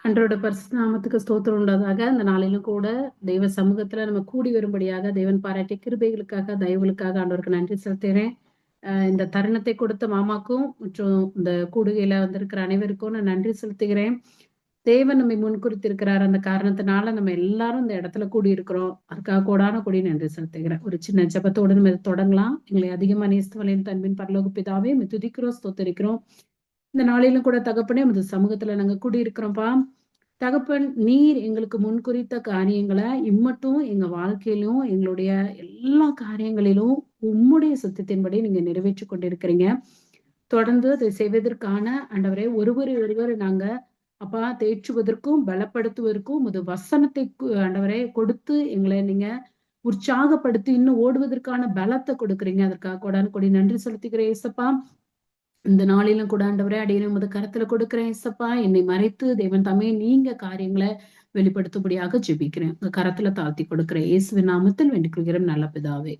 அன்றோட பரிசுத்த நாமத்துக்கு ஸ்தோத்திரம் உண்டதாக இந்த நாளிலும் கூட தெய்வ சமூகத்துல நம்ம கூடி வரும்படியாக தேவன் பாராட்டிய கிருபைகளுக்காக தயவுகளுக்காக ஆண்டவருக்கு நன்றி செலுத்துகிறேன். இந்த தருணத்தை கொடுத்த மாமாக்கும் மற்றும் இந்த கூடுகையில வந்திருக்கிற அனைவருக்கும் நான் நன்றி செலுத்துகிறேன். தேவன் நம்மை முன்குறித்திருக்கிறார். அந்த காரணத்தினால நம்ம எல்லாரும் இந்த இடத்துல கூடி இருக்கிறோம். அதுக்காக கோடான கொடி நன்றி செலுத்துகிறேன். ஒரு சின்ன ஜெபத்தோடு நம்ம இதை தொடங்கலாம். எங்களை அதிகமா நேசித்தவளின் தன்பின் பரலோக பிதாவே துதிக்கிறோம், ஸ்தோத்தரிக்கிறோம். இந்த நாளிலும் கூட தகப்பனே நமது சமூகத்துல நாங்க கூடியிருக்கிறோம்ப்பா. தகப்பன், நீர் எங்களுக்கு முன்குறித்த காரியங்களை இம்மட்டும் எங்க வாழ்க்கையிலும் எங்களுடைய எல்லா காரியங்களிலும் உம்முடைய சித்தத்தின்படி நீங்க நிறைவேற்றி கொண்டிருக்கிறீங்க. தொடர்ந்து அதை செய்வதற்கான ஆண்டவரே ஒருவர் நாங்க அப்பா தேற்றுவதற்கும் பலப்படுத்துவதற்கும் உமது வசனத்தை ஆண்டவரே கொடுத்து எங்களை நீங்க உற்சாகப்படுத்தி இன்னும் ஓடுவதற்கான பலத்தை கொடுக்குறீங்க. அதற்காக கொடான கொடி நன்றி செலுத்துகிறேன் ஏசப்பா. இந்த நாளிலும் கூட ஆண்டவரே அடியேன் உமது கரத்துல கொடுக்கிறேன் ஏசப்பா. என்னை மறைத்து தேவன் தம்மே நீங்க காரியங்களை வெளிப்படுத்தும்படியாக ஜெபிக்கிறேன். உங்க கரத்துல தாழ்த்தி கொடுக்கிறேன். இயேசுவின் நாமத்தில் வேண்டிக் கொள்கிறேன் நல்ல பிதாவே,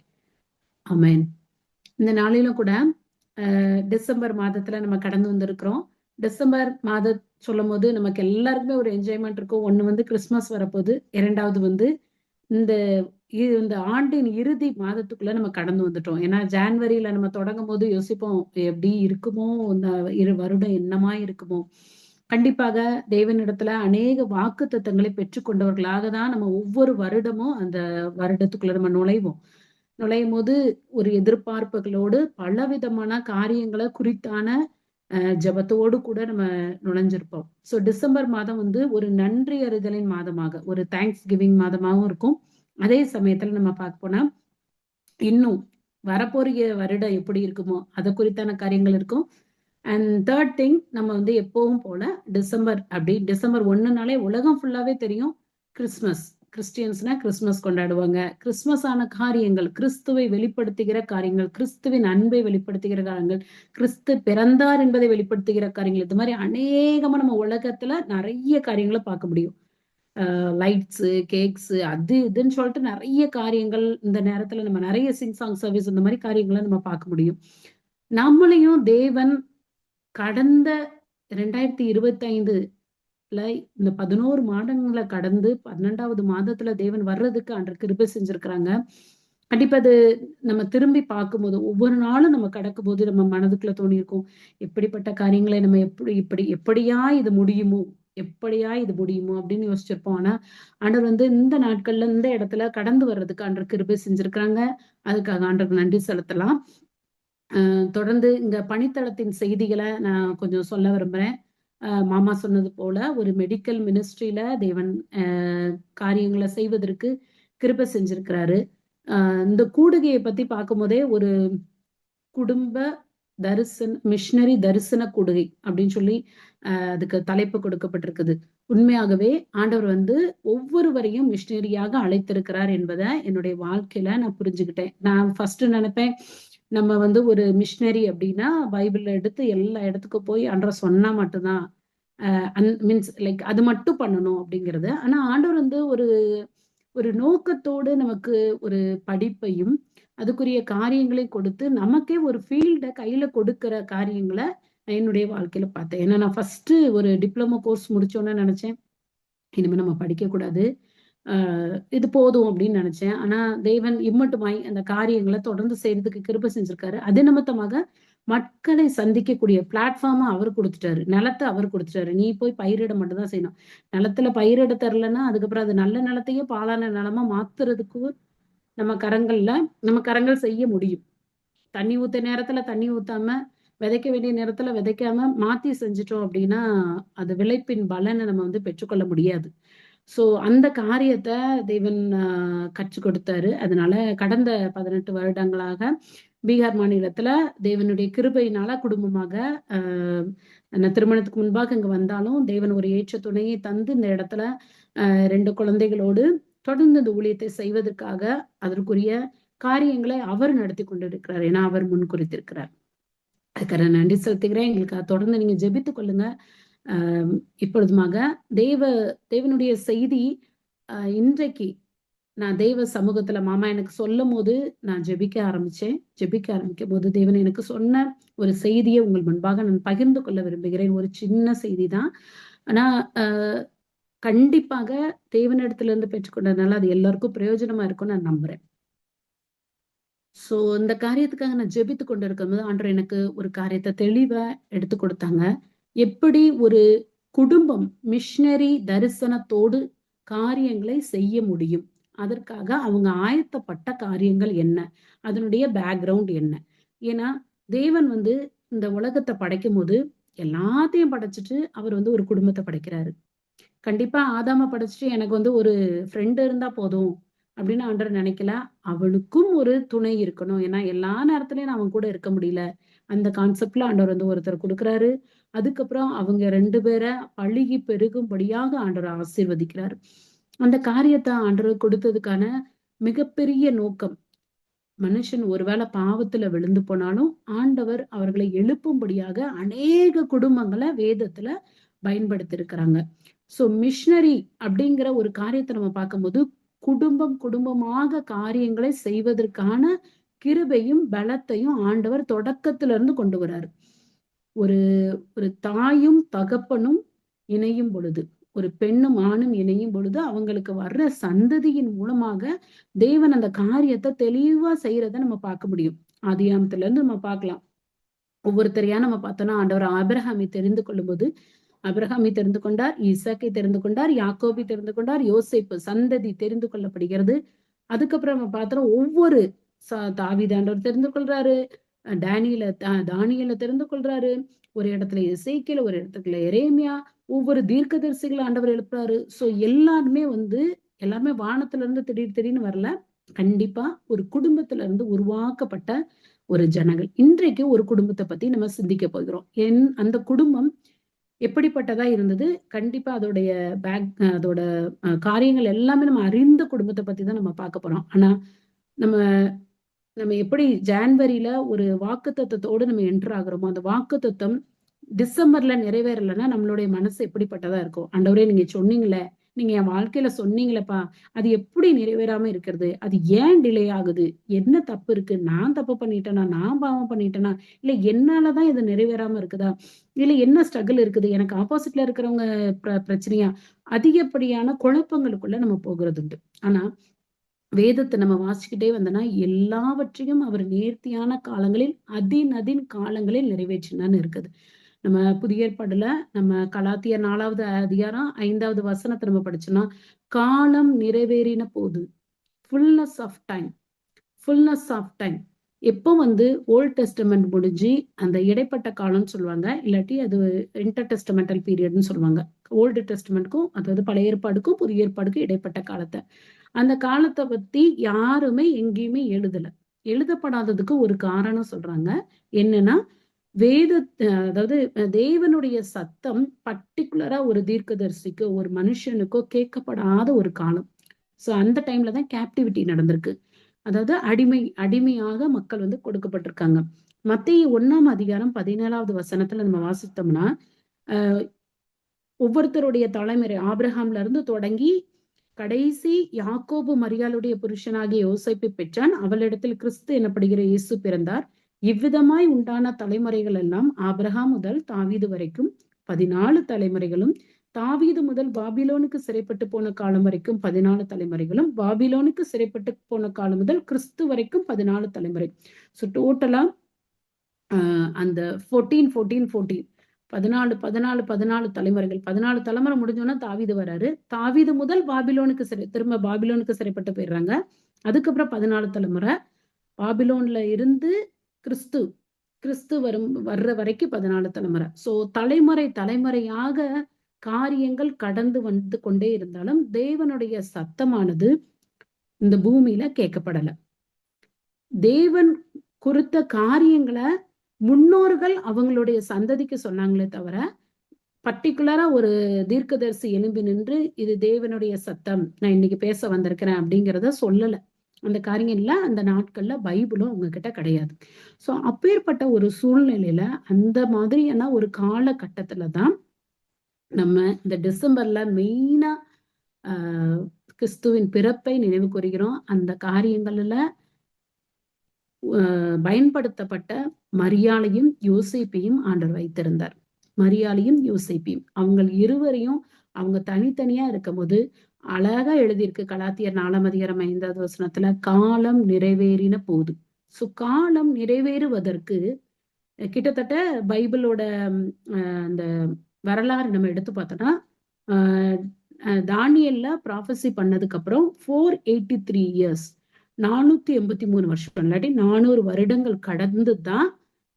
ஆமென். இந்த நாளிலும் கூட டிசம்பர் மாதத்துல நம்ம கடந்து வந்திருக்கிறோம். டிசம்பர் மாதம் சொல்லும் போது நமக்கு எல்லாருக்குமே ஒரு என்ஜாய்மெண்ட் இருக்கும். ஒண்ணு கிறிஸ்துமஸ் வரப்போகுது, இரண்டாவது இந்த ஆண்டின் இறுதி மாதத்துக்குள்ள நம்ம கடந்து வந்துட்டோம். ஏன்னா ஜான்வரியில நம்ம தொடங்கும் போது யோசிப்போம், எப்படி இருக்குமோ இந்த வருடம் என்னமா இருக்குமோ. கண்டிப்பாக தேவனிடத்துல அநேக வாக்கு தத்தங்களை பெற்றுக்கொண்டவர்களாக தான் நம்ம ஒவ்வொரு வருடமும் அந்த வருடத்துக்குள்ள நம்ம நுழையும் போது ஒரு எதிர்பார்ப்புகளோடு பலவிதமான காரியங்களை குறித்தான ஜபத்தோடு கூட நம்ம நுழைஞ்சிருப்போம். ஸோ டிசம்பர் மாதம் ஒரு நன்றி அறிதலின் மாதமாக, ஒரு தேங்க்ஸ் கிவிங் மாதமாகவும் இருக்கும். அதே சமயத்துல நம்ம பார்க்க போனா இன்னும் வரப்போறிய வருடம் எப்படி இருக்குமோ அதை குறித்தான காரியங்கள் இருக்கும். அண்ட் தேர்ட் திங், நம்ம எப்பவும் போல டிசம்பர் 1னாலே உலகம் ஃபுல்லாவே தெரியும் கிறிஸ்துமஸ். கிறிஸ்டியன்ஸ்னா கிறிஸ்துமஸ் கொண்டாடுவாங்க. கிறிஸ்துமஸ் ஆன காரியங்கள், கிறிஸ்துவை வெளிப்படுத்துகிற காரியங்கள், கிறிஸ்துவின் அன்பை வெளிப்படுத்துகிற காரியங்கள், கிறிஸ்து பிறந்தார் என்பதை வெளிப்படுத்துகிற காரியங்கள், இது மாதிரி அநேகமா நம்ம உலகத்துல நிறைய காரியங்களை பார்க்க முடியும். லைட்ஸு, கேக்ஸு, அது இதுன்னு சொல்லிட்டு நிறைய காரியங்கள் இந்த நேரத்துல நம்ம நிறைய சிங் சாங் சர்வீஸ் இந்த மாதிரி காரியங்களை நம்ம பார்க்க முடியும். நம்மளையும் தேவன் கடந்த 2025ல இந்த 11 மாதங்களை கடந்து 12வது மாதத்துல தேவன் வர்றதுக்கு அன்று கிருபை செஞ்சிருக்கிறாங்க. கண்டிப்பா அது நம்ம திரும்பி பார்க்கும்போது ஒவ்வொரு நாளும் நம்ம கடக்கும் போது நம்ம மனதுக்குள்ள தோணி இருக்கும், எப்படிப்பட்ட காரியங்களை நம்ம எப்படியா இது முடியுமோ அப்படின்னு யோசிச்சிருப்போம். ஆனா ஆண்டவர் இந்த நாட்கள்ல இந்த இடத்துல கடந்து வர்றதுக்கு அன்று கிருபை செஞ்சிருக்கிறாங்க. அதுக்காக ஆண்டவருக்கு நன்றி செலுத்தலாம். தொடர்ந்து இந்த பணித்தளத்தின் செய்திகளை நான் கொஞ்சம் சொல்ல விரும்புறேன். மாமா சொன்னது போல ஒரு மெடிக்கல் மினிஸ்ட்ரியில தேவன் காரியங்களை செய்வதற்கு கிருபை செஞ்சிருக்கிறாரு. இந்த கூடுகையை பத்தி பார்க்கும் போதே ஒரு குடும்ப மிஷனரி தரிசன கூடுகை அப்படின்னு சொல்லி அதுக்கு தலைப்பு கொடுக்கப்பட்டிருக்குது. உண்மையாகவே ஆண்டவர் ஒவ்வொருவரையும் மிஷனரியாக அழைத்திருக்கிறார் என்பதை என்னுடைய வாழ்க்கையில நான் புரிஞ்சுக்கிட்டேன். நான் ஃபர்ஸ்ட் நினைப்பேன், நம்ம ஒரு மிஷனரி அப்படின்னா பைபிள்ல எடுத்து எல்லா இடத்துக்கும் போய் ஆண்டவர் சொன்னா மட்டும்தான் மீன்ஸ் லைக் அது மட்டும் பண்ணணும் அப்படிங்கிறது. ஆனா ஆண்டவர் ஒரு நோக்கத்தோடு நமக்கு ஒரு படிப்பையும் அதுக்குரிய காரியங்களை கொடுத்து நமக்கே ஒரு ஃபீல்ட கையில கொடுக்கிற காரியங்களை நான் என்னுடைய வாழ்க்கையில பார்த்தேன். ஏன்னா நான் ஃபர்ஸ்ட் ஒரு டிப்ளமோ கோர்ஸ் முடிச்சோன்னு நினைச்சேன், இனிமே நம்ம படிக்க கூடாது, இது போதும் அப்படின்னு நினைச்சேன். ஆனா தேவன் இம்மட்டுமாய் அந்த காரியங்களை தொடர்ந்து செய்யறதுக்கு கிருபை செஞ்சிருக்காரு. அது நிமித்தமாக மக்களை சந்திக்கக்கூடிய பிளாட்ஃபார்மா அவர் கொடுத்துட்டாரு, நிலத்தை அவர் கொடுத்துட்டாரு. நீ போய் பயிரிட மட்டும் தான் செய்யணும். நிலத்துல பயிரிட தரலன்னா அதுக்கப்புறம் அது நல்ல நிலத்தையே பாலான நிலமா மாத்துறதுக்கு நம்ம கரங்கள் செய்ய முடியும். தண்ணி ஊத்த நேரத்துல தண்ணி ஊத்தாம, விதைக்க வேண்டிய நேரத்துல விதைக்காம மாத்தி செஞ்சுட்டோம் அப்படின்னா அது விளைப்பின் பலனை நம்ம பெற்றுக்கொள்ள முடியாது. சோ அந்த காரியத்தை தேவன் கற்றுக் கொடுத்தாரு. அதனால கடந்த 18 வருடங்களாக பீகார் மாநிலத்துல தேவனுடைய கிருபையினால குடும்பமாக திருமணத்துக்கு முன்பாக இங்க வந்தாலும் தேவன் ஒரு ஏற்ற துணையை தந்து இந்த இடத்துல 2 குழந்தைகளோடு தொடர்ந்து இந்த ஊழியத்தை செய்வதற்காக அதற்குரிய காரியங்களை அவர் நடத்தி கொண்டிருக்கிறார். ஏன்னா அவர் முன் குறித்திருக்கிறார். அதுக்காக நன்றி செலுத்துகிறேன். எங்களுக்கு தொடர்ந்து நீங்க ஜெபித்துக் கொள்ளுங்க. இப்பொழுதுமாக தேவனுடைய செய்தி இன்றைக்கு நான் தெய்வ சமூகத்துல மாமா எனக்கு சொல்லும் போது நான் ஜெபிக்க ஆரம்பிக்கும் போது தேவன் எனக்கு சொன்ன ஒரு செய்தியை உங்கள் முன்பாக நான் பகிர்ந்து கொள்ள விரும்புகிறேன். ஒரு சின்ன செய்தி தான். ஆனா கண்டிப்பாக தேவனிடத்துல இருந்து பெற்றுக்கொண்டதுனால அது எல்லாருக்கும் பிரயோஜனமா இருக்கும்னு நான் நம்புறேன். சோ இந்த காரியத்துக்காக நான் ஜெபித்து கொண்டு இருக்கும்போது ஆண்டவர் எனக்கு ஒரு காரியத்தை தெளிவா எடுத்து கொடுத்தாங்க. எப்படி ஒரு குடும்பம் மிஷனரி தரிசனத்தோடு காரியங்களை செய்ய முடியும், அதற்காக அவங்க ஆயத்தப்பட்ட காரியங்கள் என்ன, அதனுடைய பேக்ரவுண்ட் என்ன. ஏன்னா தேவன் வந்து இந்த உலகத்தை படைக்கும் போது எல்லாத்தையும் படைச்சிட்டு அவர் வந்து ஒரு குடும்பத்தை படைக்கிறாரு. கண்டிப்பா ஆதாம படைச்சிட்டு எனக்கு வந்து ஒரு ஃப்ரெண்ட் இருந்தா போதும் அப்படின்னு ஆண்டவர் நினைக்கல. அவனுக்கும் ஒரு துணை இருக்கணும். ஏன்னா எல்லா நேரத்துலயும் அவன் கூட இருக்க முடியல. அந்த கான்செப்ட்ல ஆண்டவர் வந்து ஒருத்தர் கொடுக்குறாரு. அதுக்கப்புறம் அவங்க 2 பேரை பழுகி பெருகும்படியாக ஆண்டவர் ஆசீர்வதிக்கிறாரு. அந்த காரியத்தை ஆண்டவர் கொடுத்ததுக்கான மிகப்பெரிய நோக்கம், மனுஷன் ஒருவேளை பாவத்துல விழுந்து போனாலும் ஆண்டவர் அவர்களை எழுப்பும்படியாக அநேக குடும்பங்களை வேதத்துல பயன்படுத்தி இருக்கிறாங்க. சோ மிஷனரி அப்படிங்கிற ஒரு காரியத்தை நம்ம பார்க்கும்போது குடும்பம் குடும்பமாக காரியங்களை செய்வதற்கான கிருபையும் பலத்தையும் ஆண்டவர் தொடக்கத்துல இருந்து கொண்டு வராரு. ஒரு ஒரு தாயும் தகப்பனும் இணையும் பொழுது, ஒரு பெண்ணும் ஆணும் இணையும் பொழுது அவங்களுக்கு வர்ற சந்ததியின் மூலமாக தேவன் அந்த காரியத்தை தெளிவா செய்யறத நம்ம பார்க்க முடியும். ஆதியாமத்துல இருந்து நம்ம பார்க்கலாம். ஒவ்வொருத்தரையா நம்ம பார்த்தோம்னா ஆண்டவர் ஆபிரகாமை தெரிந்து கொள்ளும் போது அபிரகாமை தெரிந்து கொண்டார், ஈசாக்கை தெரிந்து கொண்டார், யாக்கோபை தெரிந்து கொண்டார், யோசேப்பு சந்ததி தெரிந்து கொள்ளப்படுகிறது. அதுக்கப்புறம் நம்ம பார்த்தோம் ஒவ்வொரு தாவீது ஆண்டவர் தெரிந்து கொள்றாரு, தானியேல தெரிந்து கொள்றாரு, ஒரு இடத்துல எசேக்கியேல், ஒரு இடத்துல எரேமியா, ஒவ்வொரு தீர்க்கதரிசிகளை ஆண்டவர் எழுப்புறாரு. சோ எல்லாருமே வந்து எல்லாருமே வானத்துல இருந்து திடீர்னு வரல. கண்டிப்பா ஒரு குடும்பத்துல இருந்து உருவாக்கப்பட்ட ஒரு ஜனங்கள். இன்றைக்கு ஒரு குடும்பத்தை பத்தி நம்ம சிந்திக்க போகிறோம். அந்த குடும்பம் எப்படிப்பட்டதா இருந்தது, கண்டிப்பா அதோட காரியங்கள் எல்லாமே நம்ம அறிந்த குடும்பத்தை பத்தி தான் நம்ம பார்க்க போறோம். ஆனா நம்ம நம்ம எப்படி ஜான்வரியில ஒரு வாக்குத்தத்தத்தோடு நம்ம என்டர் ஆகுறோமோ, அந்த வாக்குத்தத்தம் டிசம்பர்ல நிறைவேறலைன்னா நம்மளுடைய மனசு எப்படிப்பட்டதா இருக்கும். ஆண்டவரே நீங்க சொன்னீங்களே, நீங்க என் வாழ்க்கையில சொன்னீங்களேப்பா, அது எப்படி நிறைவேறாம இருக்கிறது, அது ஏன் டிலே ஆகுது, என்ன தப்பு இருக்கு, நான் தப்பு பண்ணிட்டேனா, நான் பாவம் பண்ணிட்டேனா, இல்ல என்னாலதான் இது நிறைவேறாம இருக்குதா, இல்ல என்ன ஸ்ட்ரகிள் இருக்குது, எனக்கு ஆப்போசிட்ல இருக்கிறவங்க பிரச்சனையா, அதிகப்படியான குழப்பங்களுக்குள்ள நம்ம போகிறது உண்டு. ஆனா வேதத்தை நம்ம வாசிக்கிட்டே வந்தோம்னா எல்லாவற்றையும் அவர் நேர்த்தியான காலங்களில் அதின் காலங்களில் நிறைவேற்றினான்னு இருக்குது. நம்ம புதிய ஏற்பாடுல நம்ம கலாத்தியர் 4வது அதிகாரம் 5வது வசனத்தை நம்ம படிச்சோம்னா, காலம் நிறைவேறின போது, fullness of time, fullness of time. எப்போ வந்து ஓல்ட் டெஸ்டமெண்ட் முடிஞ்சு அந்த இடைப்பட்ட காலம்னு சொல்லுவாங்க, இல்லாட்டி அது இன்டர் டெஸ்டமெண்டல் பீரியட்னு சொல்லுவாங்க. ஓல்டு டெஸ்டமெண்ட்க்கும் அதாவது பழைய ஏற்பாடுக்கும் புதிய ஏற்பாடுக்கும் இடைப்பட்ட காலத்தை, அந்த காலத்தை பத்தி யாருமே எங்கேயுமே எழுதப்படாததுக்கு ஒரு காரணம் சொல்றாங்க. என்னன்னா வேத அதாவது தேவனுடைய சத்தம் பர்டிகுலரா ஒரு தீர்க்கதரிசிக்கோ ஒரு மனுஷனுக்கோ கேட்கப்படாத ஒரு காலம். சோ அந்த டைம்ல தான் கேப்டிவிட்டி நடந்திருக்கு. அதாவது அடிமையாக மக்கள் வந்து கொடுக்கப்பட்டிருக்காங்க. மத்தேயு 1ஆம் அதிகாரம் 17வது வசனத்துல நம்ம வாசித்தோம்னா, ஒவ்வொருத்தருடைய தலைமுறை ஆபிரகாம்ல இருந்து தொடங்கி கடைசி யாக்கோபு மரியாளுடைய புருஷனாகிய யோசேப்பை பெற்றான், அவளிடத்தில் கிறிஸ்து எனப்படுகிற இயேசு பிறந்தார். இவ்விதமாய் உண்டான தலைமுறைகள் எல்லாம் ஆபிரகாம் முதல் தாவீது வரைக்கும் 14 தலைமுறைகளும், தாவீது முதல் பாபிலோனுக்கு சிறைப்பட்டு போன காலம் வரைக்கும் 14 தலைமுறைகளும், பாபிலோனுக்கு சிறைப்பட்டு போன காலம் முதல் கிறிஸ்து வரைக்கும் 14 தலைமுறை. சோ டோட்டலா அந்த 14 தலைமுறைகள், 14 தலைமுறை முடிஞ்சோன்னா தாவீது வராரு. தாவீது முதல் பாபிலோனுக்கு திரும்ப பாபிலோனுக்கு சிறைப்பட்டு போயிடுறாங்க. அதுக்கப்புறம் 14 தலைமுறை பாபிலோன்ல இருந்து கிறிஸ்து வர்ற வரைக்கும் 14 தலைமுறை. சோ தலைமுறையாக காரியங்கள் கடந்து வந்து கொண்டே இருந்தாலும் தேவனுடைய சத்தமானது இந்த பூமியில கேட்கப்படல. தேவன் குறித்த காரியங்களை முன்னோர்கள் அவங்களுடைய சந்ததிக்கு சொன்னாங்களே தவிர, பர்டிகுலரா ஒரு தீர்க்கதரிசி எழும்பி நின்று இது தேவனுடைய சத்தம், நான் இன்னைக்கு பேச வந்திருக்கிறேன் அப்படிங்கிறத சொல்லல. அந்த காரியங்கள்ல அந்த நாட்கள்ல பைபிளும் உங்ககிட்ட கிடையாது. சோ அப்பேற்பட்ட ஒரு சூழ்நிலையில அந்த மாதிரியான ஒரு காலகட்டத்துலதான் நம்ம இந்த டிசம்பர்ல மெயினா கிறிஸ்துவின் பிறப்பை நினைவு கூறுகிறோம். அந்த காரியங்கள்ல பயன்படுத்தப்பட்ட மரியாளையும் யோசேப்பையும் ஆண்டவர் வைத்திருந்தார். மரியாளையும் யோசேப்பையும் அவங்க இருவரையும் அவங்க தனித்தனியா இருக்கும் போது அழகா எழுதியிருக்கு. கலாத்தியர் 4:5 காலம் நிறைவேறின போது. சோ காலம் நிறைவேறுவதற்கு கிட்டத்தட்ட பைபிளோட அந்த வரலாறு நம்ம எடுத்து பார்த்தோம்னா தானியல்ல ப்ராஃபஸி பண்ணதுக்கு அப்புறம் 483 இயர்ஸ் 483 வருஷம் இல்லாட்டி 400 வருடங்கள் கடந்து தான்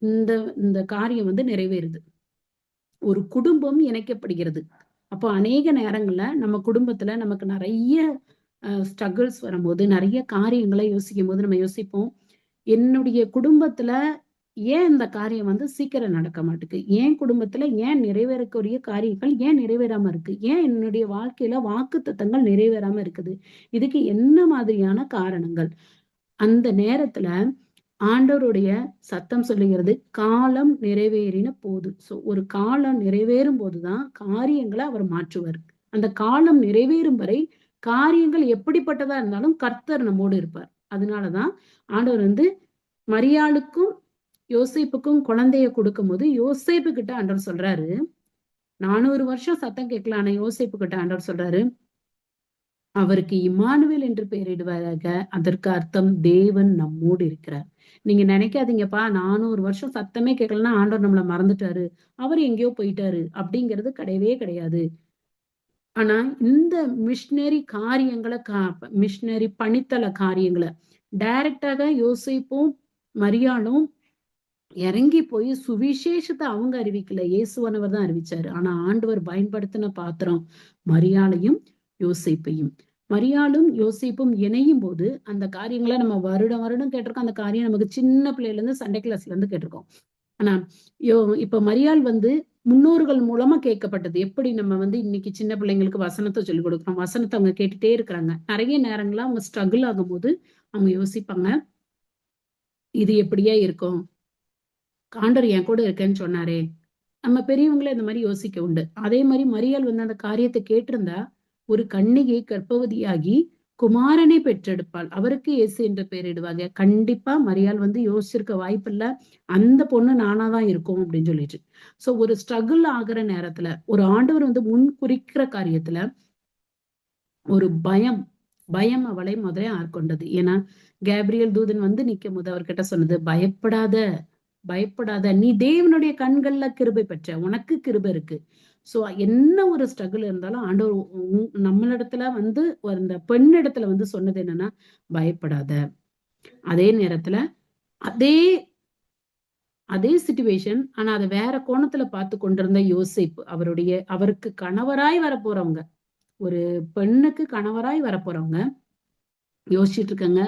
இந்த இந்த காரியம் வந்து நிறைவேறுது. ஒரு குடும்பம் இணைக்கப்படுகிறது. அப்போ அநேக நேரங்கள்ல நம்ம குடும்பத்துல நமக்கு நிறைய ஸ்ட்ரகிள்ஸ் வரும்போது, நிறைய காரியங்களை யோசிக்கும் போது நம்ம யோசிப்போம், என்னுடைய குடும்பத்துல ஏன் இந்த காரியம் வந்து சீக்கிரம் நடக்க மாட்டுக்கு? ஏன் குடும்பத்துல ஏன் நிறைவேறக்கூடிய காரியங்கள் ஏன் நிறைவேறாம இருக்கு? ஏன் என்னுடைய வாழ்க்கையில வாக்குத்தத்தங்கள் நிறைவேறாம இருக்குது? இதுக்கு என்ன மாதிரியான காரணங்கள்? அந்த நேரத்துல ஆண்டவருடைய சத்தம் சொல்லுகிறது, காலம் நிறைவேறின போது. சோ ஒரு காலம் நிறைவேறும் போதுதான் காரியங்களை அவர் மாற்றுவார். அந்த காலம் நிறைவேறும் வரை காரியங்கள் எப்படிப்பட்டதா இருந்தாலும் கர்த்தர் நம்மோடு இருப்பார். அதனாலதான் ஆண்டவர் வந்து மரியாளுக்கும் யோசேப்புக்கும் குழந்தைய கொடுக்கும் போது யோசேப்பு கிட்ட ஆண்டவர் சொல்றாரு, 400 வருஷம் சத்தம் கேட்கல. ஆனா யோசேப்பு கிட்ட ஆண்டவர் சொல்றாரு, அவருக்கு இம்மானுவேல் என்று பெயரிடுவதாக. அதற்கு அர்த்தம் தேவன் நம்மோடு இருக்கிறார். நீங்க நினைக்காதீங்கப்பா, 400 வருஷம் சத்தமே கேட்கலன்னா ஆண்டவர் நம்மள மறந்துட்டாரு, அவர் எங்கேயோ போயிட்டாரு அப்படிங்கிறது கிடையவே கிடையாது. ஆனா இந்த மிஷினரி காரியங்களை மிஷினரி பணித்தள காரியங்களை டைரக்டாக யோசிப்பும் மரியாளும் இறங்கி போய் சுவிசேஷத்தை அவங்க அறிவிக்கல, இயேசுவானவர் தான் அறிவிச்சாரு. ஆனா ஆண்டவர் பயன்படுத்தின பாத்திரம் மரியாளையும் யோசிப்பையும். மரியாளும் யோசிப்பும் இணையும் போது அந்த காரியங்களை நம்ம வருடம் வருடம் கேட்டிருக்கோம். அந்த காரியம் நமக்கு சின்ன பிள்ளையில இருந்து சண்டே கிளாஸ்ல இருந்து கேட்டிருக்கோம். ஆனா இப்ப மரியாள் வந்து முன்னோர்கள் மூலமா கேட்கப்பட்டது. எப்படி நம்ம வந்து இன்னைக்கு சின்ன பிள்ளைங்களுக்கு வசனத்தை சொல்லிக் கொடுக்குறோம், வசனத்தை அவங்க கேட்டுட்டே இருக்கிறாங்க. நிறைய நேரங்கள்ல அவங்க ஸ்ட்ரகிள் ஆகும் போது அவங்க யோசிப்பாங்க, இது எப்படியா இருக்கும், ஆண்டவர் என் கூட இருக்கேன்னு சொன்னாரே. நம்ம பெரியவங்களே இந்த மாதிரி யோசிக்க உண்டு. அதே மாதிரி மரியாள் வந்து அந்த காரியத்தை கேட்டிருந்தா, ஒரு கன்னிகை கர்ப்பவதியாகி குமாரனை பெற்றெடுப்பாள், அவருக்கு இயேசு என்று பெயரிடுவாங்க. கண்டிப்பா மரியாள் வந்து யோசிச்சிருக்க வாய்ப்பு இல்ல, அந்த பொண்ணு நானாதான் இருக்கும் அப்படின்னு சொல்லிட்டு. சோ ஒரு ஸ்ட்ரகிள் ஆகுற நேரத்துல ஒரு ஆண்டவர் வந்து முன் குறிக்கிற காரியத்துல ஒரு பயம் பயம் அவளை முதலே ஆட்கொண்டது. ஏன்னா கேப்ரியல் தூதன் வந்து நிக்கும் போது அவர்கிட்ட சொன்னது, பயப்படாத பயப்படாத, நீ தேவனுடைய கண்கள்ல கிருபை பெற்ற, உனக்கு கிருபை இருக்கு. சோ என்ன ஒரு ஸ்ட்ரகிள் இருந்தாலும் ஆண்டவர் நம்மளிடத்துல வந்து அந்த பெண்ணிடத்துல வந்து சொன்னது என்னன்னா, பயப்படாத. அதே நேரத்துல அதே அதே சிச்சுவேஷன், ஆனா அதை வேற கோணத்துல பார்த்து கொண்டிருந்த யோசேப்பு, அவருக்கு கணவராய் வரப்போறவங்க, ஒரு பெண்ணுக்கு கணவராய் வரப்போறவங்க யோசிச்சுட்டு இருக்காங்க.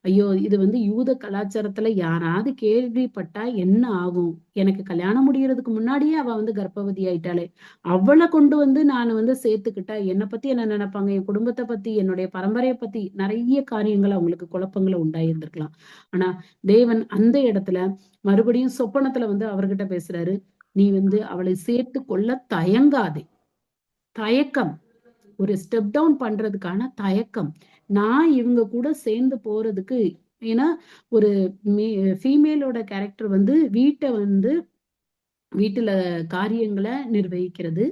ஐயோ, இது வந்து யூத கலாச்சாரத்துல யாராவது கேள்விப்பட்டா என்ன ஆகும்? எனக்கு கல்யாணம் முடியறதுக்கு முன்னாடியே அவ வந்து கர்ப்பவதி ஆயிட்டாளே, அவளை கொண்டு வந்து நான் வந்து சேர்த்துக்கிட்டா என்னை பத்தி என்ன நினைப்பாங்க, என் குடும்பத்தை பத்தி, என்னுடைய பரம்பரையை பத்தி நிறைய காரியங்கள் அவங்களுக்கு குழப்பங்களை உண்டாயிருந்திருக்கலாம். ஆனா தேவன் அந்த இடத்துல மறுபடியும் சொப்பனத்துல வந்து அவர்கிட்ட பேசுறாரு, நீ வந்து அவளை சேர்த்து கொள்ள தயங்காதே. தயக்கம், ஒரு ஸ்டெப் டவுன் பண்றதுக்கான தயக்கம். நான் இவங்க கூட சேர்ந்து போறதுக்கு, ஏன்னா ஒரு ஃபீமேலோட கேரக்டர் வந்து வீட்டுல காரியங்களை நிர்வகிக்கிறது.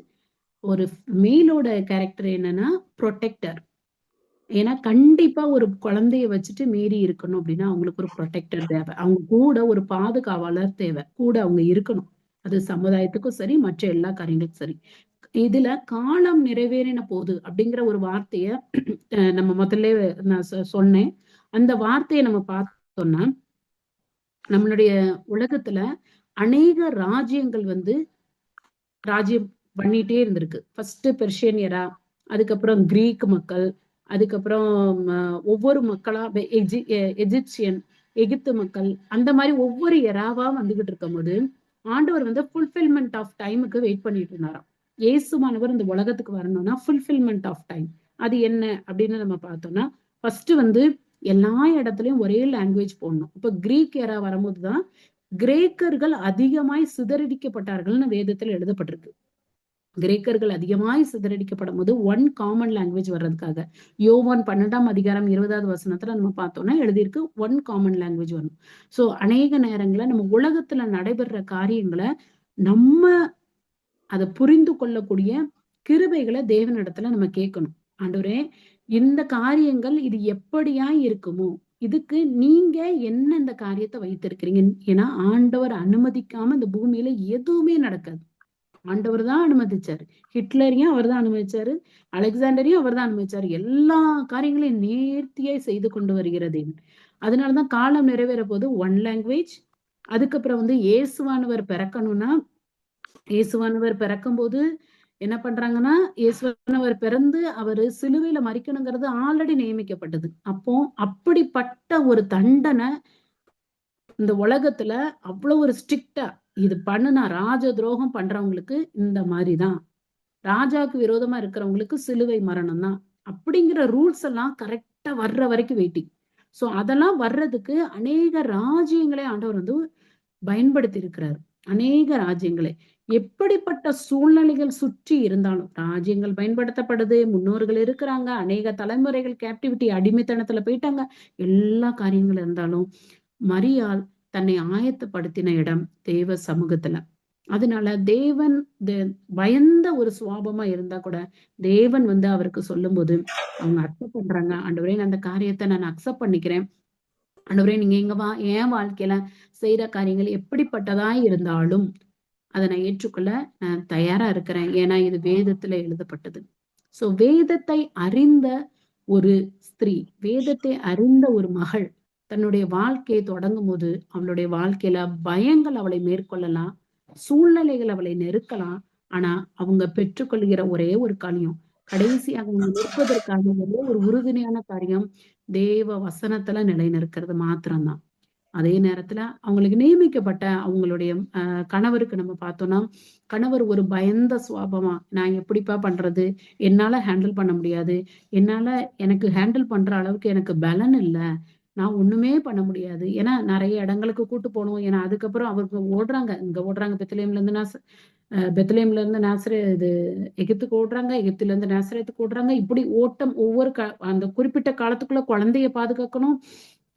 ஒரு மேலோட கேரக்டர் என்னன்னா ப்ரொடெக்டர். ஏன்னா கண்டிப்பா ஒரு குழந்தைய வச்சுட்டு மீறி இருக்கணும் அப்படின்னா அவங்களுக்கு ஒரு ப்ரொடெக்டர் தேவை, அவங்க கூட ஒரு பாதுகாவலர் தேவை, கூட அவங்க இருக்கணும். அது சமுதாயத்துக்கும் சரி, மற்ற எல்லா காரியங்களுக்கும் சரி. இதுல காலம் நிறைவேறின போது அப்படிங்கிற ஒரு வார்த்தைய நம்ம முதல்ல நான் சொன்னேன். அந்த வார்த்தையை நம்ம பார்த்தோம்னா, நம்மளுடைய உலகத்துல அநேக ராஜ்யங்கள் வந்து ராஜ்யம் பண்ணிட்டே இருந்திருக்கு. ஃபர்ஸ்ட் பெர்ஷியன் எரா, அதுக்கப்புறம் கிரீக் மக்கள், அதுக்கப்புறம் ஒவ்வொரு மக்களா எஜிப்சியன், எகிப்து மக்கள், அந்த மாதிரி ஒவ்வொரு எராவா வந்துகிட்டு இருக்கும் போது ஆண்டவர் வந்து ஃபுல்ஃபில்மெண்ட் ஆஃப் டைமுக்கு வெயிட் பண்ணிட்டு இருந்தாராம். இயேசுமானவர் இந்த உலகத்துக்கு வரணும்னா ஃபுல்ஃபில்மெண்ட் ஆஃப் டைம் அது என்ன அப்படின்னு நம்ம பார்த்தோம்னா, ஃபர்ஸ்ட் வந்து எல்லா இடத்துலயும் ஒரே லாங்குவேஜ் போடணும். இப்ப கிரீக் எரா வரும்போதுதான் கிரேக்கர்கள் அதிகமாய் சிதறடிக்கப்பட்டார்கள்னு வேதத்துல எழுதப்பட்டிருக்கு. கிரேக்கர்கள் அதிகமாய் சிதறடிக்கப்படும் போது ஒன் காமன் லாங்குவேஜ் வர்றதுக்காக யோவான் 12:20 நம்ம பார்த்தோம்னா எழுதியிருக்கு, ஒன் காமன் லாங்குவேஜ் வரணும். சோ அநேக நேரங்கள்ல நம்ம உலகத்துல நடைபெற காரியங்களை நம்ம அதை புரிந்து கொள்ளக்கூடிய கிருபைகளை தேவனிடத்துல நம்ம கேட்கணும். ஆண்டவரே, இந்த காரியங்கள் இது எப்படியா இருக்குமோ, இதுக்கு நீங்க என்ன இந்த காரியத்தை வைத்திருக்கிறீங்க? ஏன்னா ஆண்டவர் அனுமதிக்காம இந்த பூமியில எதுவுமே நடக்காது. ஆண்டவர் தான் அனுமதிச்சாரு. ஹிட்லரையும் அவர் தான் அனுமதிச்சாரு, அலெக்சாண்டரையும் அவர் தான் அனுமதிச்சாரு. எல்லா காரியங்களையும் நேர்த்தியாய் செய்து கொண்டு வருகிற தேவன். அதனாலதான் காலம் நிறைவேற போது ஒன் லாங்குவேஜ். அதுக்கப்புறம் இயேசுவானவர் பிறக்கணும்னா, இயேசுவானவர் பிறக்கும் போது என்ன பண்றாங்கன்னா, இயேசுவானவர் பிறந்து அவரு சிலுவையில மரிக்கணுங்கிறது ஆல்ரெடி நியமிக்கப்பட்டது. அப்போ அப்படிப்பட்ட ஒரு தண்டனை இந்த உலகத்துல அவ்வளவு ஒரு ஸ்ட்ரிக்டா இது பண்ணுனா ராஜ துரோகம் பண்றவங்களுக்கு இந்த மாதிரிதான், ராஜாவுக்கு விரோதமா இருக்கிறவங்களுக்கு சிலுவை மரணம் தான் அப்படிங்கிற ரூல்ஸ் எல்லாம் கரெக்டா வர்ற வரைக்கும் வெயிட்டிங். சோ அதெல்லாம் வர்றதுக்கு அநேக ராஜ்யங்களை ஆண்டவர் பயன்படுத்தி இருக்கிறார். அநேக ராஜ்யங்களை எப்படிப்பட்ட சூழ்நிலைகள் சுற்றி இருந்தாலும் ராஜ்யங்கள் பயன்படுத்தப்படுது, முன்னோர்கள் இருக்கிறாங்க, அநேக தலைமுறைகள் கேப்டிவிட்டி அடிமைத்தனத்துல போயிட்டாங்க. எல்லா காரியங்கள் இருந்தாலும் மரியாள் தன்னை ஆயத்தப்படுத்தின இடம் தேவ சமூகத்துல. அதனால தேவன் பயந்த ஒரு சுவாபமா இருந்தா கூட தேவன் அவருக்கு சொல்லும் போது அவங்க அக்செப்ட் பண்றாங்க. ஆண்டவரே, அந்த காரியத்தை நான் அக்செப்ட் பண்ணிக்கிறேன். ஆண்டவரே, நீங்க என் வாழ்க்கையில செய்யற காரியங்கள் எப்படிப்பட்டதா இருந்தாலும் அதை நான் ஏற்றுக்கொள்ள நான் தயாரா இருக்கிறேன். ஏன்னா இது வேதத்துல எழுதப்பட்டது. சோ வேதத்தை அறிந்த ஒரு ஸ்திரீ, வேதத்தை அறிந்த ஒரு மகள் தன்னுடைய வாழ்க்கையை தொடங்கும் போது அவளுடைய வாழ்க்கையில பயங்கள் அவளை மேற்கொள்ளலாம், சூழ்நிலைகள் அவளை நெருக்கலாம். ஆனா அவங்க பெற்றுக்கொள்கிற ஒரே ஒரு காரியம், கடைசியாக அவங்க நிற்பதற்கான ஒரே ஒரு உறுதுணையான காரியம் தேவ வசனத்துல நிலைநிற்கிறது மாத்திரம்தான். அதே நேரத்துல அவங்களுக்கு நியமிக்கப்பட்ட அவங்களுடைய கணவருக்கு நம்ம பார்த்தோம்னா, கணவர் ஒரு பயந்த சுவாபமா, நான் எப்படிப்பா பண்றது, என்னால ஹேண்டில் பண்ண முடியாது, எனக்கு ஹேண்டில் பண்ற அளவுக்கு எனக்கு பலன் இல்ல, நான் ஒண்ணுமே பண்ண முடியாது. ஏன்னா நிறைய இடங்களுக்கு கூட்டு போகணும். ஏன்னா அதுக்கப்புறம் அவருக்கு ஓடுறாங்க, இங்க ஓடுறாங்க, பெத்லேம்ல இருந்து நாசரே இது எகிப்துக்கு ஓடுறாங்க, எகிப்துல இருந்து நாசரேத்துக்கு ஓடுறாங்க. இப்படி ஓட்டம் ஒவ்வொரு அந்த குறிப்பிட்ட காலத்துக்குள்ள குழந்தைய பாதுகாக்கணும்,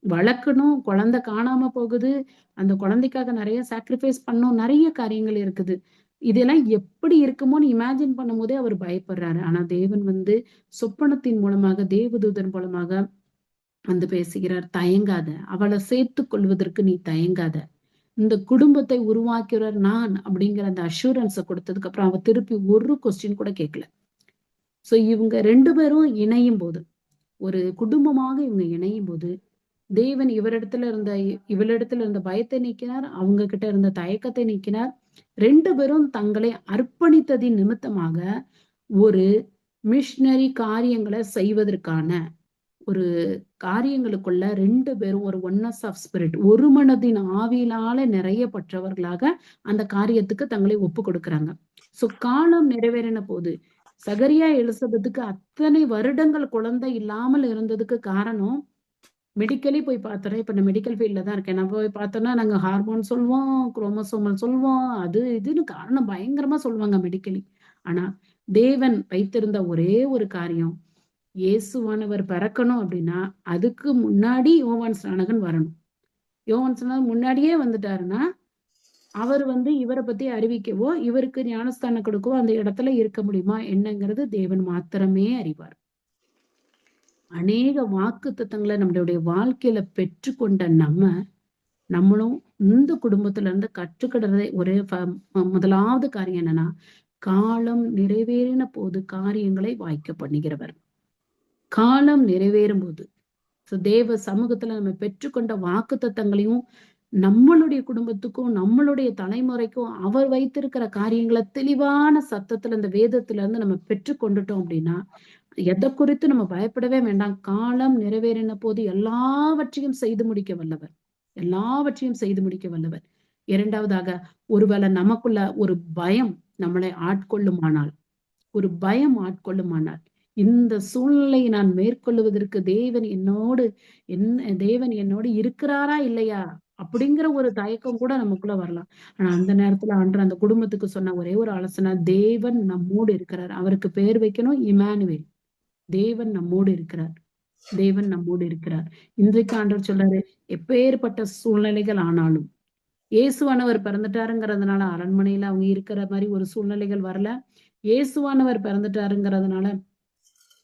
வளர்க்கணும், குழந்தை காணாம போகுது, அந்த குழந்தைக்காக நிறைய சாக்ரிஃபைஸ் பண்ணும், நிறைய காரியங்கள் இருக்குது. இதெல்லாம் எப்படி இருக்குமோன்னு இமேஜின் பண்ணும் போதே அவர் பயப்படுறாரு. ஆனா தேவன் சொப்பனத்தின் மூலமாக, தேவதூதன் மூலமாக பேசுகிறார். தயங்காத, அவளை சேர்த்து கொள்வதற்கு நீ தயங்காத, இந்த குடும்பத்தை உருவாக்குறார் நான் அப்படிங்கிற அந்த அஷூரன்ஸை கொடுத்ததுக்கு அப்புறம் அவ திருப்பி ஒரு கொஸ்டின் கூட கேட்கல. சோ இவங்க 2 பேரும் இணையும் போது, ஒரு குடும்பமாக இவங்க இணையும் போது தேவன் இவளிடத்துல இருந்த பயத்தை நீக்கினார், அவங்க கிட்ட இருந்த தயக்கத்தை நீக்கினார். 2 பேரும் தங்களை அர்ப்பணித்ததின் நிமித்தமாக ஒரு மிஷனரி காரியங்களை செய்வதற்கான ஒரு காரியங்களுக்குள்ள 2 பேரும் ஒரு ஒன்னஸ் ஆஃப் ஸ்பிரிட், ஒரு மனதின் ஆவியினால நிறையப்பட்டவர்களாக அந்த காரியத்துக்கு தங்களை ஒப்பு கொடுக்கறாங்க. சோ காலம் நிறைவேறின போது சகரியா எலிசபெத்துக்கு அத்தனை வருடங்கள் குழந்தை இல்லாமல் இருந்ததுக்கு காரணம், மெடிக்கலி போய் பார்த்தோம். இப்ப நான் மெடிக்கல் ஃபீல்ட்ல தான் இருக்கேன். நான் போய் பார்த்தோம்னா நாங்க ஹார்மோன் சொல்லுவோம், குரோமோசோமல் சொல்லுவோம், அது இதுன்னு காரணம் பயங்கரமா சொல்லுவாங்க மெடிக்கலி. ஆனா தேவன் வைத்திருந்த ஒரே ஒரு காரியம், இயேசுவானவர் பிறக்கணும் அப்படின்னா அதுக்கு முன்னாடி யோவான் ஸ்நானகன் வரணும். யோவான் ஸ்நானகன் முன்னாடியே வந்துட்டாருன்னா அவர் இவரை பத்தி அறிவிக்கவோ, இவருக்கு ஞானஸ்தானம் கொடுக்கவோ அந்த இடத்துல இருக்க முடியுமா என்னங்கிறது தேவன் மாத்திரமே அறிவார். அநேக வாக்கு தத்தங்களை நம்மளுடைய வாழ்க்கையில பெற்றுக்கொண்ட நம்மளும் இந்த குடும்பத்துல இருந்து கற்றுக்கிடுறதே ஒரே முதலாவது காரியம் என்னன்னா, காலம் நிறைவேறின போது காரியங்களை வாய்க்க பண்ணுகிறவர். காலம் நிறைவேறும் போது தேவ சமூகத்துல நம்ம பெற்றுக்கொண்ட வாக்கு தத்தங்களையும் நம்மளுடைய குடும்பத்துக்கும் நம்மளுடைய தலைமுறைக்கும் அவர் வைத்திருக்கிற காரியங்களை தெளிவான சத்தத்துல இந்த வேதத்துல இருந்து நம்ம பெற்றுக்கொண்டுட்டோம் அப்படின்னா எதை குறித்து நம்ம பயப்படவே வேண்டாம். காலம் நிறைவேறின போது எல்லாவற்றையும் செய்து முடிக்க வல்லவர், எல்லாவற்றையும் செய்து முடிக்க வல்லவர். இரண்டாவதாக, ஒருவேளை நமக்குள்ள ஒரு பயம் நம்மளை ஆட்கொள்ளுமானால், ஒரு பயம் ஆட்கொள்ளுமானால், இந்த சூழ்நிலையை நான் மேற்கொள்வதற்கு தேவன் என்னோடு இருக்கிறாரா இல்லையா அப்படிங்கிற ஒரு தயக்கம் கூட நமக்குள்ள வரலாம். ஆனா அந்த நேரத்துல அந்த குடும்பத்துக்கு சொன்ன ஒரே ஒரு ஆலோசனை, தேவன் நம்மோடு இருக்கிறார். அவருக்கு பேர் வைக்கணும் இமானுவேல், தேவன் நம்மோடு இருக்கிறார், தேவன் நம்மோடு இருக்கிறார். இன்றைக்கு ஆண்டவர் சொல்றாரு, எப்பேற்பட்ட சூழ்நிலைகள் ஆனாலும், இயேசுவானவர் பிறந்துட்டாருங்கிறதுனால அரண்மனையில அவங்க இருக்கிற மாதிரி ஒரு சூழ்நிலைகள் வரல. இயேசுவானவர் பிறந்துட்டாருங்கிறதுனால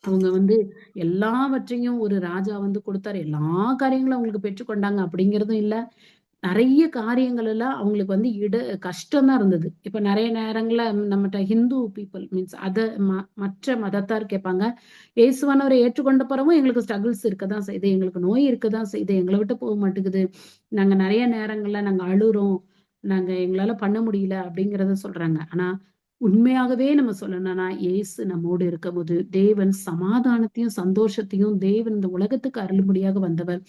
அவங்க வந்து எல்லாவற்றையும் ஒரு ராஜா வந்து கொடுத்தாரு. எல்லா காரியங்களும் அவங்களுக்கு பெற்றுக்கொண்டாங்க அப்படிங்கிறதும் இல்ல. நெறைய காரியங்கள் எல்லாம் அவங்களுக்கு வந்து கஷ்டம் தான் இருந்தது. இப்ப நெறைய நேரங்கள்ல நம்மட்ட ஹிந்து பீப்பிள் மீன்ஸ் மற்ற மதத்தார் கேட்பாங்க. இயேசுவானவரை ஏற்றுக்கொண்ட பிறகும் எங்களுக்கு ஸ்ட்ரகிள்ஸ் இருக்க தான் செய்யுது. எங்களுக்கு நோய் இருக்க தான் செய்யுது. எங்கள விட்டு போ மாட்டேங்குது. நாங்க நெறைய நேரங்கள்ல நாங்க அழுறோம். எங்களால பண்ண முடியல அப்படிங்கிறத சொல்றாங்க. ஆனா உண்மையாகவே நம்ம சொல்லணும்னா, இயேசு நம்மோடு இருக்கும்போது, தேவன் சமாதானத்தையும், சந்தோஷத்தையும் தேவன் இந்த உலகத்துக்கு அருளும்படியாக வந்தவர்.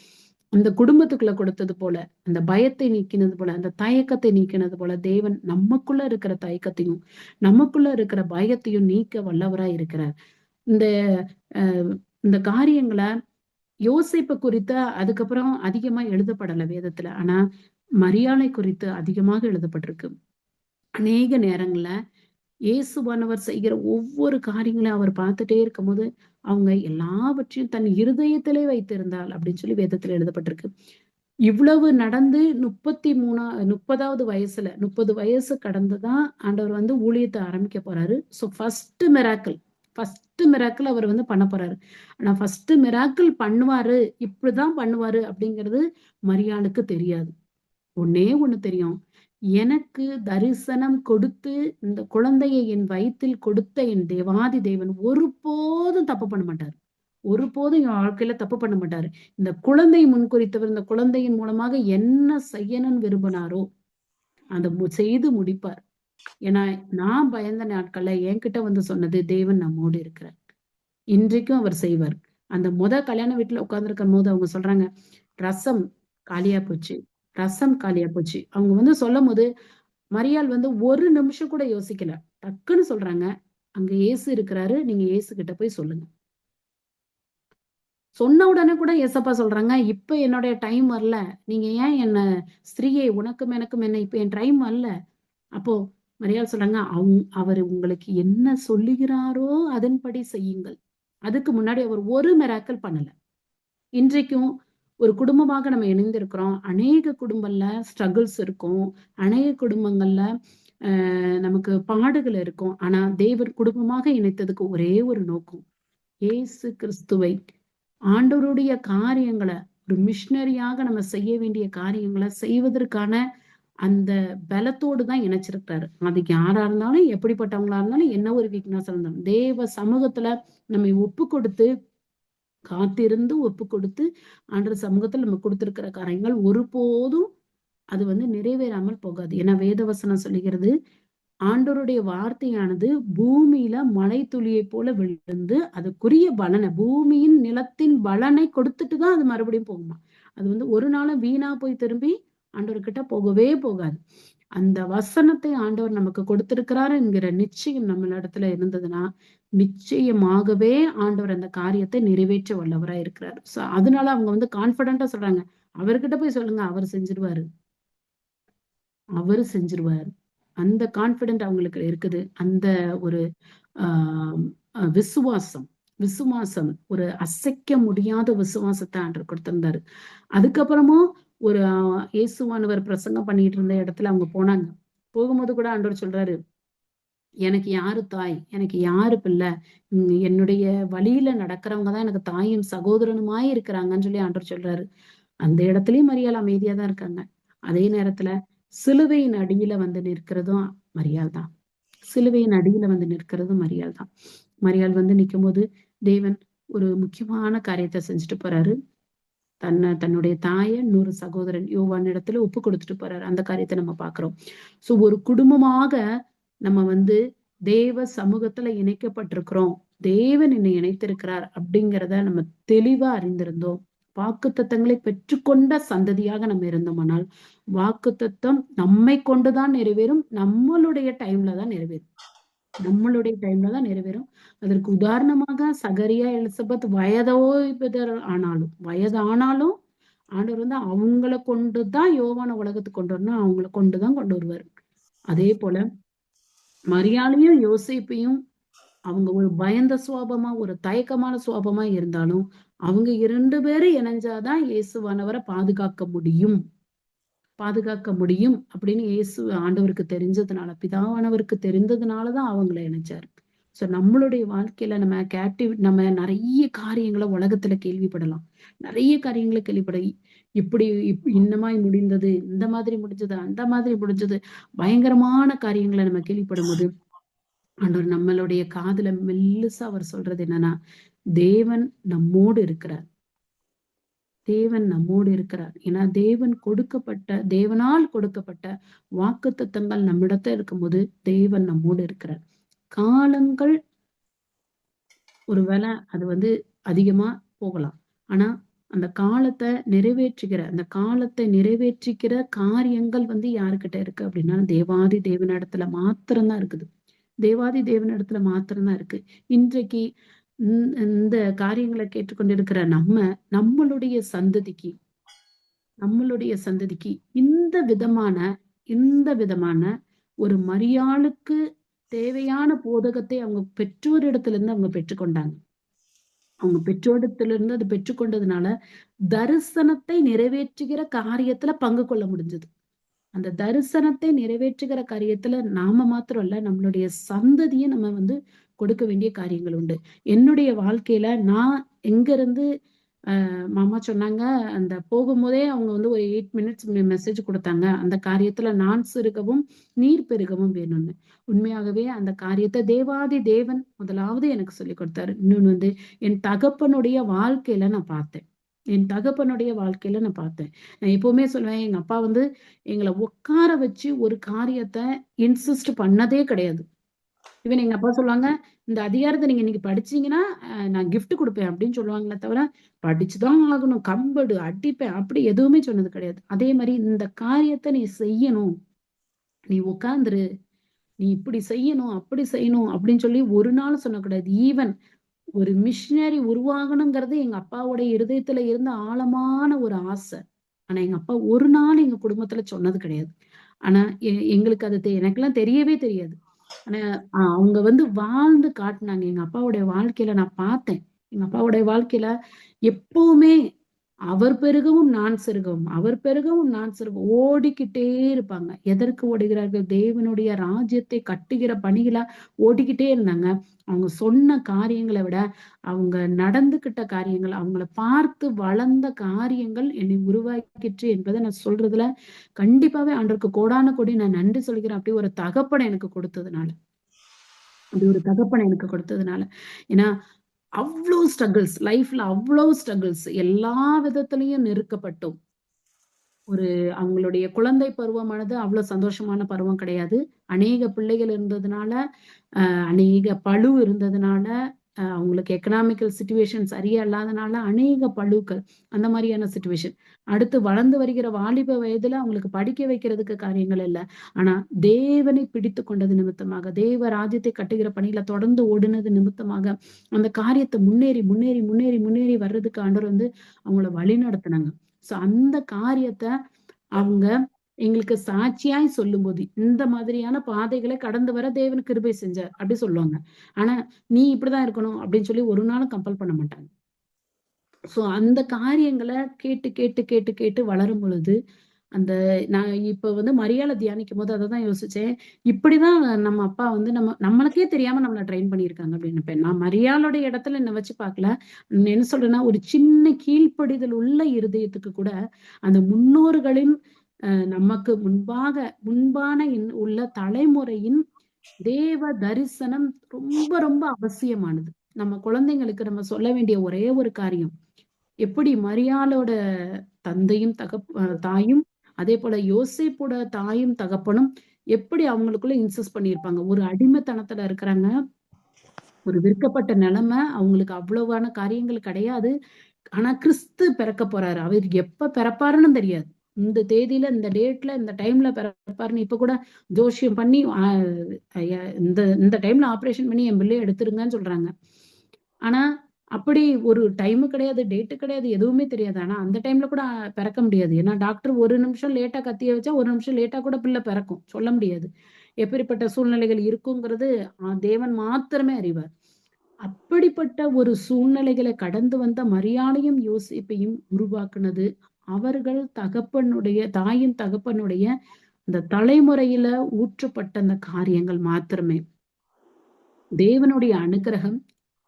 அந்த குடும்பத்துக்குள்ள கொடுத்தது போல, அந்த பயத்தை நீக்கினது போல, அந்த தயக்கத்தை நீக்கினது போல, தேவன் நமக்குள்ள இருக்கிற தயக்கத்தையும், நமக்குள்ள இருக்கிற பயத்தையும் நீக்க வல்லவராய் இருக்கிறார். இந்த அ இந்த காரியங்கள யோசேப்ப குறித்த அதுக்கப்புறம் அதிகமா எழுதப்படல வேதத்துல. ஆனா, மரியாளை குறித்து அதிகமாக எழுதப்பட்டிருக்கு. அநேக நேரங்கள்ல இயேசுவானவர் செய்கிற ஒவ்வொரு காரியங்களையும் அவர் பார்த்துட்டே இருக்கும்போது, அவங்க எல்லாவற்றையும் தன் இருதயத்திலே வைத்திருந்தாள் அப்படின்னு சொல்லி வேதத்துல எழுதப்பட்டிருக்கு. இவ்வளவு நடந்து 30வது வயசுல 30 வயசு கடந்து தான் ஆண்டவர் வந்து ஊழியத்த ஆரம்பிக்க போறாரு. ஸோ ஃபர்ஸ்ட் மிராக்கிள் அவர் வந்து பண்ண போறாரு. ஆனா ஃபர்ஸ்ட் மிராக்கிள் பண்ணுவாரு, இப்படிதான் பண்ணுவாரு அப்படிங்கிறது மரியாளுக்கு தெரியாது. ஒண்ணே ஒண்ணு தெரியும். எனக்கு தரிசனம் கொடுத்து, இந்த குழந்தையை என் வயித்தில் கொடுத்த என் தேவாதி தேவன் ஒருபோதும் தப்பு பண்ண மாட்டாரு. ஒருபோதும் என் வாழ்க்கையில தப்பு பண்ண மாட்டாரு. இந்த குழந்தையை முன்குறித்தவர், இந்த குழந்தையின் மூலமாக என்ன செய்யணும்னு விரும்பினாரோ, அத செய்து முடிப்பார். ஏன்னா, நான் பயந்த நாட்கள்ல என்கிட்ட வந்து சொன்னது, தேவன் நம்மோடு இருக்கிறார். இன்றைக்கும் அவர் செய்வார். அந்த கல்யாண வீட்டுல உட்கார்ந்திருக்கும்போது அவங்க சொல்றாங்க, ரசம் காலியா போச்சு. ரசம் காலியா போச்சு. அவங்க வந்து சொல்லும்போது, மரியாள் வந்து ஒரு நிமிஷம் கூட யோசிக்கல. டக்குன்னு சொல்றாங்க, "அங்க இயேசு இருக்கிறாரு. நீங்க இயேசு கிட்ட போய் சொல்லுங்க." சொன்ன உடனே கூட ஏசப்பா சொல்றாங்க, "இப்ப என்னுடைய டைம் வரல. நீங்க ஏன் என்ன ஸ்திரீயே உனக்கும் எனக்கும் என்ன இப்ப என் டைம் வரல." அப்போ மரியாள் சொல்றாங்க, அவரு உங்களுக்கு என்ன சொல்லுகிறாரோ அதன்படி செய்யுங்கள்." அதுக்கு முன்னாடி அவர் ஒரு மிராக்கிள் பண்ணல. இன்றைக்கும் ஒரு குடும்பமாக நம்ம இணைந்திருக்கிறோம். அநேக குடும்பங்கள்ல ஸ்ட்ரகிள்ஸ் இருக்கும். அநேக குடும்பங்கள்ல நமக்கு பாடுகள் இருக்கும். ஆனா தேவன் குடும்பமாக இணைத்ததுக்கு ஒரே ஒரு நோக்கம். இயேசு கிறிஸ்துவை ஆண்டவருடைய காரியங்கள ஒரு மிஷனரியாக நம்ம செய்ய வேண்டிய காரியங்கள செய்வதற்கான அந்த பலத்தோடு தான் இணைச்சிருக்கிறாரு. அதுக்கு யாரா இருந்தாலும், எப்படிப்பட்டவங்களா இருந்தாலும், என்ன ஒரு வீக்னஸ் இருந்தாலும், தேவ சமூகத்துல நம்மை ஒப்பு கொடுத்து காத்திருந்து ஒப்பு கொடுத்து ஆண்டவர் சமூகத்துல நம்ம கொடுத்திருக்கிற காரியங்கள் ஒருபோதும் அது வந்து நிறைவேறாமல் போகாது. ஏன்னா வேதவசனம் சொல்லுகிறது, ஆண்டவருடைய வார்த்தையானது பூமியில மழை துளியை போல விழுந்து அதுக்குரிய பலனை பூமியின் நிலத்தின் பலனை கொடுத்துட்டு தான் அது மறுபடியும் போகுமா. அது வந்து ஒரு நாளும் வீணா போய் திரும்பி ஆண்டவர்கிட்ட போகவே போகாது. அந்த வசனத்தை ஆண்டவர் நமக்கு கொடுத்திருக்கிறார் என்கிற நிச்சயம் நம்மளிடத்துல இருந்ததுன்னா, நிச்சயமாகவே ஆண்டவர் அந்த காரியத்தை நிறைவேற்ற வல்லவரா இருக்கிறார். சோ அதனால அவங்க வந்து கான்பிடென்டா சொல்றாங்க, அவர்கிட்ட போய் சொல்லுங்க, அவர் செஞ்சிருவாரு. அவரு செஞ்சுருவாரு. அந்த கான்ஃபிடென்ட் அவங்களுக்கு இருக்குது. அந்த ஒரு ஆ விசுவாசம் விசுவாசம் ஒரு அசைக்க முடியாத விசுவாசத்த ஆண்டவர் குடுத்திருந்தாரு. அதுக்கப்புறமும் ஒரு இயேசுவானவர் பிரசங்கம் பண்ணிட்டு இருந்த இடத்துல அவங்க போனாங்க. போகும்போது கூட ஆண்டவர் சொல்றாரு, "எனக்கு யாரு தாய்? எனக்கு யாரு பிள்ளை? என்னுடைய வழியில நடக்கிறவங்க தான் எனக்கு தாயும் சகோதரனுமாய் இருக்கிறாங்கன்னு" சொல்லி ஆண்டவர் சொல்றாரு. அந்த இடத்துலயும் மரியாள் அமைதியா தான் இருக்காங்க. அதே நேரத்துல சிலுவையின் அடியில வந்து நிற்கிறதும் மரியாள் தான். சிலுவையின் அடியில வந்து நிற்கிறதும் மரியாள் தான். மரியாள் வந்து நிக்கும்போது, தேவன் ஒரு முக்கியமான காரியத்த செஞ்சுட்டு போறாரு. தன்னுடைய தாய, இன்னொரு சகோதரன் யோவான் இடத்துல ஒப்பு கொடுத்துட்டு போறாரு. அந்த காரியத்த நம்ம பார்க்கிறோம். சோ ஒரு குடும்பமாக நம்ம வந்து தேவ சமூகத்துல இணைக்கப்பட்டிருக்கிறோம். தேவன் என்னை இணைத்திருக்கிறார் அப்படிங்கிறத நம்ம தெளிவா அறிந்திருந்தோம். வாக்குத்தத்தங்களை பெற்றுக்கொண்ட சந்ததியாக நம்ம இருந்தோமானால், வாக்குத்தத்தம் நம்மை கொண்டுதான் நிறைவேறும். நம்மளுடைய டைம்ல தான் நிறைவேறும். நம்மளுடைய டைம்ல தான் நிறைவேறும். அதற்கு உதாரணமாக சகரியா, எலிசபெத் வயதானாலும் ஆண்டவர் வந்து அவங்கள கொண்டுதான் யோவான உலகத்துக்கு கொண்டு வரணும். அவங்கள கொண்டுதான் கொண்டு வருவாரு. அதே போல மரியாளையும் யோசேப்பையும் அவங்க ஒரு பயந்த சுவாபமா, ஒரு தயக்கமான சுவாபமா இருந்தாலும், அவங்க 2 பேரும் இணைஞ்சாதான் இயேசுவானவர பாதுகாக்க முடியும் அப்படின்னு ஆண்டவருக்கு தெரிஞ்சதுனால, பிதாவானவருக்கு தெரிந்ததுனால தான் அவங்கள இணைச்சாரு. சோ நம்மளுடைய வாழ்க்கையில நம்ம நிறைய காரியங்களை உலகத்துல கேள்விப்படலாம். நிறைய காரியங்களை இப்படி இன்னமாய் முடிந்தது, இந்த மாதிரி முடிஞ்சது, அந்த மாதிரி முடிஞ்சது, பயங்கரமான காரியங்களை நம்ம கேள்விப்படும் போது ஆண்டவர் நம்மளுடைய காதுல மெல்லுசா அவர் சொல்றது என்னன்னா, தேவன் நம்மோடு இருக்கிறார். தேவன் நம்மோடு இருக்கிறார். ஏன்னா தேவனால் கொடுக்கப்பட்ட வாக்குத்தத்தங்கள் நம்மிடத்துல இருக்கும்போது தேவன் நம்மோடு இருக்கிறார். காலங்கள் ஒருவேளை அது அதிகமா போகலாம். ஆனா அந்த காலத்தை நிறைவேற்றிக்கிற காரியங்கள் யாருக்கிட்ட இருக்கு அப்படின்னா, தேவாதி தேவனிடத்துல மாத்திரம்தான் இருக்குது. தேவாதி தேவனிடத்துல மாத்திரம்தான் இருக்கு. இன்றைக்கு இந்த காரியங்களை கேட்டுக்கொண்டிருக்கிற நம்மளுடைய சந்ததிக்கு இந்த விதமான ஒரு மரியாளுக்கு தேவையான போதகத்தை அவங்க பெற்றோரிடத்துல அவங்க பெற்றுக்கொண்டாங்க. அவங்க பெற்றோரிடத்திலிருந்து அது பெற்றுக்கொண்டதுனால தரிசனத்தை நிறைவேற்றுகிற காரியத்துல பங்கு கொள்ள முடிஞ்சது. அந்த தரிசனத்தை நிறைவேற்றுகிற காரியத்துல நாம மாத்திரம் இல்ல, நம்மளுடைய சந்ததியை நம்ம கொடுக்க வேண்டிய காரியங்கள் உண்டு. என்னுடைய வாழ்க்கையில நான் எங்க இருந்து மாமா சொன்னாங்க, அந்த போகும்போதே அவங்க ஒரு 8 மினிட்ஸ் மெசேஜ் கொடுத்தாங்க. அந்த காரியத்துல நான் சிறுகவும் நீர் பெருகவும் வேணும்னு. உண்மையாகவே அந்த காரியத்தை தேவாதி தேவன் முதலாவது எனக்கு சொல்லி கொடுத்தாரு. இன்னொன்னு என் தகப்பனுடைய வாழ்க்கையில நான் பார்த்தேன். நான் எப்பவுமே சொல்லுவேன், எங்க அப்பா எங்களை உட்கார வச்சு ஒரு காரியத்தை இன்சிஸ்ட் பண்ணதே கிடையாது. எங்க அப்பா சொல்லுவாங்க, இந்த அதிகாரத்தை நீங்க இன்னைக்கு படிச்சீங்கன்னா நான் கிஃப்ட் கொடுப்பேன் அப்படின்னு சொல்லுவாங்களே தவிர, படிச்சுதான் ஆகணும், கம்படு அடிப்பேன் அப்படி எதுவுமே சொன்னது கிடையாது. அதே மாதிரி இந்த காரியத்தை நீ செய்யணும், நீ உட்கார்ந்துரு, நீ இப்படி செய்யணும் அப்படி செய்யணும் அப்படின்னு சொல்லி ஒரு நாள் சொல்லக்கூடாது. ஈவன் ஒரு மிஷினரி உருவாகணுங்கிறது எங்க அப்பாவுடைய இருதயத்துல இருந்த ஆழமான ஒரு ஆசை. ஆனா எங்க அப்பா ஒரு நாள் எங்க குடும்பத்துல சொன்னது கிடையாது. ஆனா எங்களுக்கு அது எனக்கெல்லாம் தெரியவே தெரியாது. ஆனா அவங்க வாழ்ந்து காட்டுனாங்க. எங்க அப்பாவுடைய வாழ்க்கையில நான் பார்த்தேன். எங்க அப்பாவுடைய வாழ்க்கையில எப்பவுமே அவர் பெருகவும் நான் சிறுகவும் ஓடிக்கிட்டே இருப்பாங்க. எதற்கு ஓடுகிறார்கள்? தேவனுடைய ராஜ்யத்தை கட்டுகிற பணிகள ஓடிக்கிட்டே இருந்தாங்க. அவங்க சொன்ன காரியங்களை விட அவங்க நடந்துகிட்ட காரியங்கள், அவங்கள பார்த்து வளர்ந்த காரியங்கள் என்னை உருவாக்கிற்று என்பதை நான் சொல்றதுல கண்டிப்பாவே ஆண்டவருக்கு கோடான கோடி நான் நன்றி சொல்கிறேன். அப்படி ஒரு தகப்பனை எனக்கு கொடுத்ததுனால. ஏன்னா அவ்வளவு ஸ்ட்ரகிள்ஸ் லைஃப்ல, அவ்வளவு ஸ்ட்ரகிள்ஸ் எல்லா விதத்திலையும் நெருக்கப்பட்டோம். அவங்களுடைய குழந்தை பருவமானது அவ்வளவு சந்தோஷமான பருவம் கிடையாது. அநேக பிள்ளைகள் இருந்ததுனால, அநேக பளு இருந்ததுனால, அவங்களுக்கு எக்கனாமிக்கல் சிச்சுவேஷன் சரியா இல்லாதனால அநேக பளுக்கள், அந்த மாதிரியான சிச்சுவேஷன். அடுத்து வளர்ந்து வருகிற வாலிப வயதுல அவங்களுக்கு படிக்க வைக்கிறதுக்கு காரியங்கள் இல்ல. ஆனா தேவனை பிடித்து கொண்டது நிமித்தமாக, தேவ ராஜ்யத்தை கட்டுகிற பணியில தொடர்ந்து ஓடுனது நிமித்தமாக அந்த காரியத்தை முன்னேறி முன்னேறி முன்னேறி முன்னேறி வர்றதுக்கு ஆண்டவர் அவங்கள வழி நடத்தினாங்க. சோ அந்த காரியத்தை அவங்க எங்களுக்கு சாட்சியாய் சொல்லும்போது, இந்த மாதிரியான பாதைகளை கடந்து வர தேவன் கிருபை செஞ்சார் அப்படி சொல்லுவாங்க. ஆனா நீ இப்படிதான் இருக்கணும் அப்படின்னு சொல்லி ஒரு நாளும் கம்பல் பண்ண மாட்டாங்க. சோ அந்த காரியங்களை கேட்டு கேட்டு கேட்டு கேட்டு வளரும் பொழுது, நான் இப்ப மரியாள தியானிக்கும் போது அததான் யோசிச்சேன். இப்படிதான் நம்ம அப்பா நம்மளுக்கே தெரியாம நம்மள ட்ரெயின் பண்ணியிருக்காங்க அப்படின்னு நினைப்பேன். நான் மரியாளுடைய இடத்துல என்ன வச்சு பார்க்கல. என்ன சொல்றேன்னா, ஒரு சின்ன கீழ்ப்படிதல் உள்ள இருதயத்துக்கு கூட அந்த முன்னோர்களின் நமக்கு முன்பான உள்ள தலைமுறையின் தேவ தரிசனம் ரொம்ப ரொம்ப அவசியமானது. நம்ம குழந்தைங்களுக்கு நம்ம சொல்ல வேண்டிய ஒரே ஒரு காரியம், எப்படி மரியாளோட தந்தையும் தாயும், அதே போல யோசேப்போட தாயும் தகப்பனும் எப்படி அவங்களுக்குள்ள இன்சிஸ்ட் பண்ணியிருப்பாங்க. ஒரு அடிமைத்தனத்துல இருக்கிறாங்க, ஒரு விற்கப்பட்ட நிலைமை, அவங்களுக்கு அவ்வளவான காரியங்கள் கிடையாது. ஆனா கிறிஸ்து பிறக்க போறாரு. அவர் எப்ப பிறப்பாருன்னு தெரியாது. இந்த தேதியில, இந்த டேட்ல, இந்த டைம்ல பிறப்பாருன்னு இப்ப கூட ஜோசியம் பண்ணி இந்த இந்த டைம்ல ஆபரேஷன் பண்ணி என் பிள்ளைய எடுத்துருங்கன்னு சொல்றாங்க. ஆனா அப்படி ஒரு டைம் கிடையாது, டேட்டு கிடையாது, எதுவுமே தெரியாது. ஆனா அந்த டைம்ல கூட பிறக்க முடியாது. ஏன்னா டாக்டர் ஒரு நிமிஷம் லேட்டா கத்திய வச்சா ஒரு நிமிஷம் லேட்டா கூட பிள்ளை பிறக்கும். சொல்ல முடியாது. எப்படிப்பட்ட சூழ்நிலைகள் இருக்குங்கிறது தேவன் மாத்திரமே அறிவார். அப்படிப்பட்ட ஒரு சூழ்நிலைகளை கடந்து வந்த மரியாளையும் யோசேப்பையும் உருவாக்குனது அவர்கள் தாயின் தகப்பனுடைய அந்த தலைமுறையில ஊற்றப்பட்ட அந்த காரியங்கள் மாத்திரமே. தேவனுடைய அனுக்கிரகம்,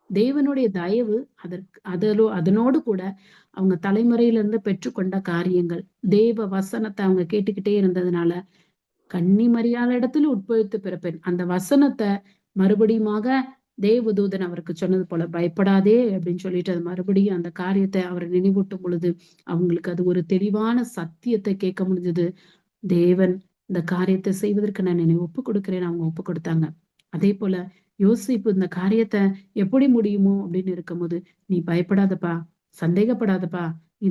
தேவனுடைய தயவு, அதனோடு கூட அவங்க தலைமுறையில இருந்து பெற்றுக்கொண்ட காரியங்கள், தேவ வசனத்தை அவங்க கேட்டுக்கிட்டே இருந்ததுனால, கன்னி மரியாள் இடத்துல உட்பவித்து பிறப்பேன் அந்த வசனத்தை மறுபடியுமாக தேவதூதன் அவருக்கு சொன்னது போல, பயப்படாதே அப்படின்னு சொல்லிட்டு அது மறுபடியும் அந்த காரியத்தை அவர் நினைவூட்டும் பொழுது அவங்களுக்கு அது ஒரு தெளிவான சத்தியத்தை கேட்க முடிஞ்சது. தேவன் இந்த காரியத்தை செய்வதற்கு நான் என்னை ஒப்பு கொடுக்கிறேன், அவங்க ஒப்பு கொடுத்தாங்க. அதே போல யோசிப்பு இந்த காரியத்தை எப்படி முடியுமோ அப்படின்னு இருக்கும்போது, நீ பயப்படாதப்பா, சந்தேகப்படாதப்பா, நீ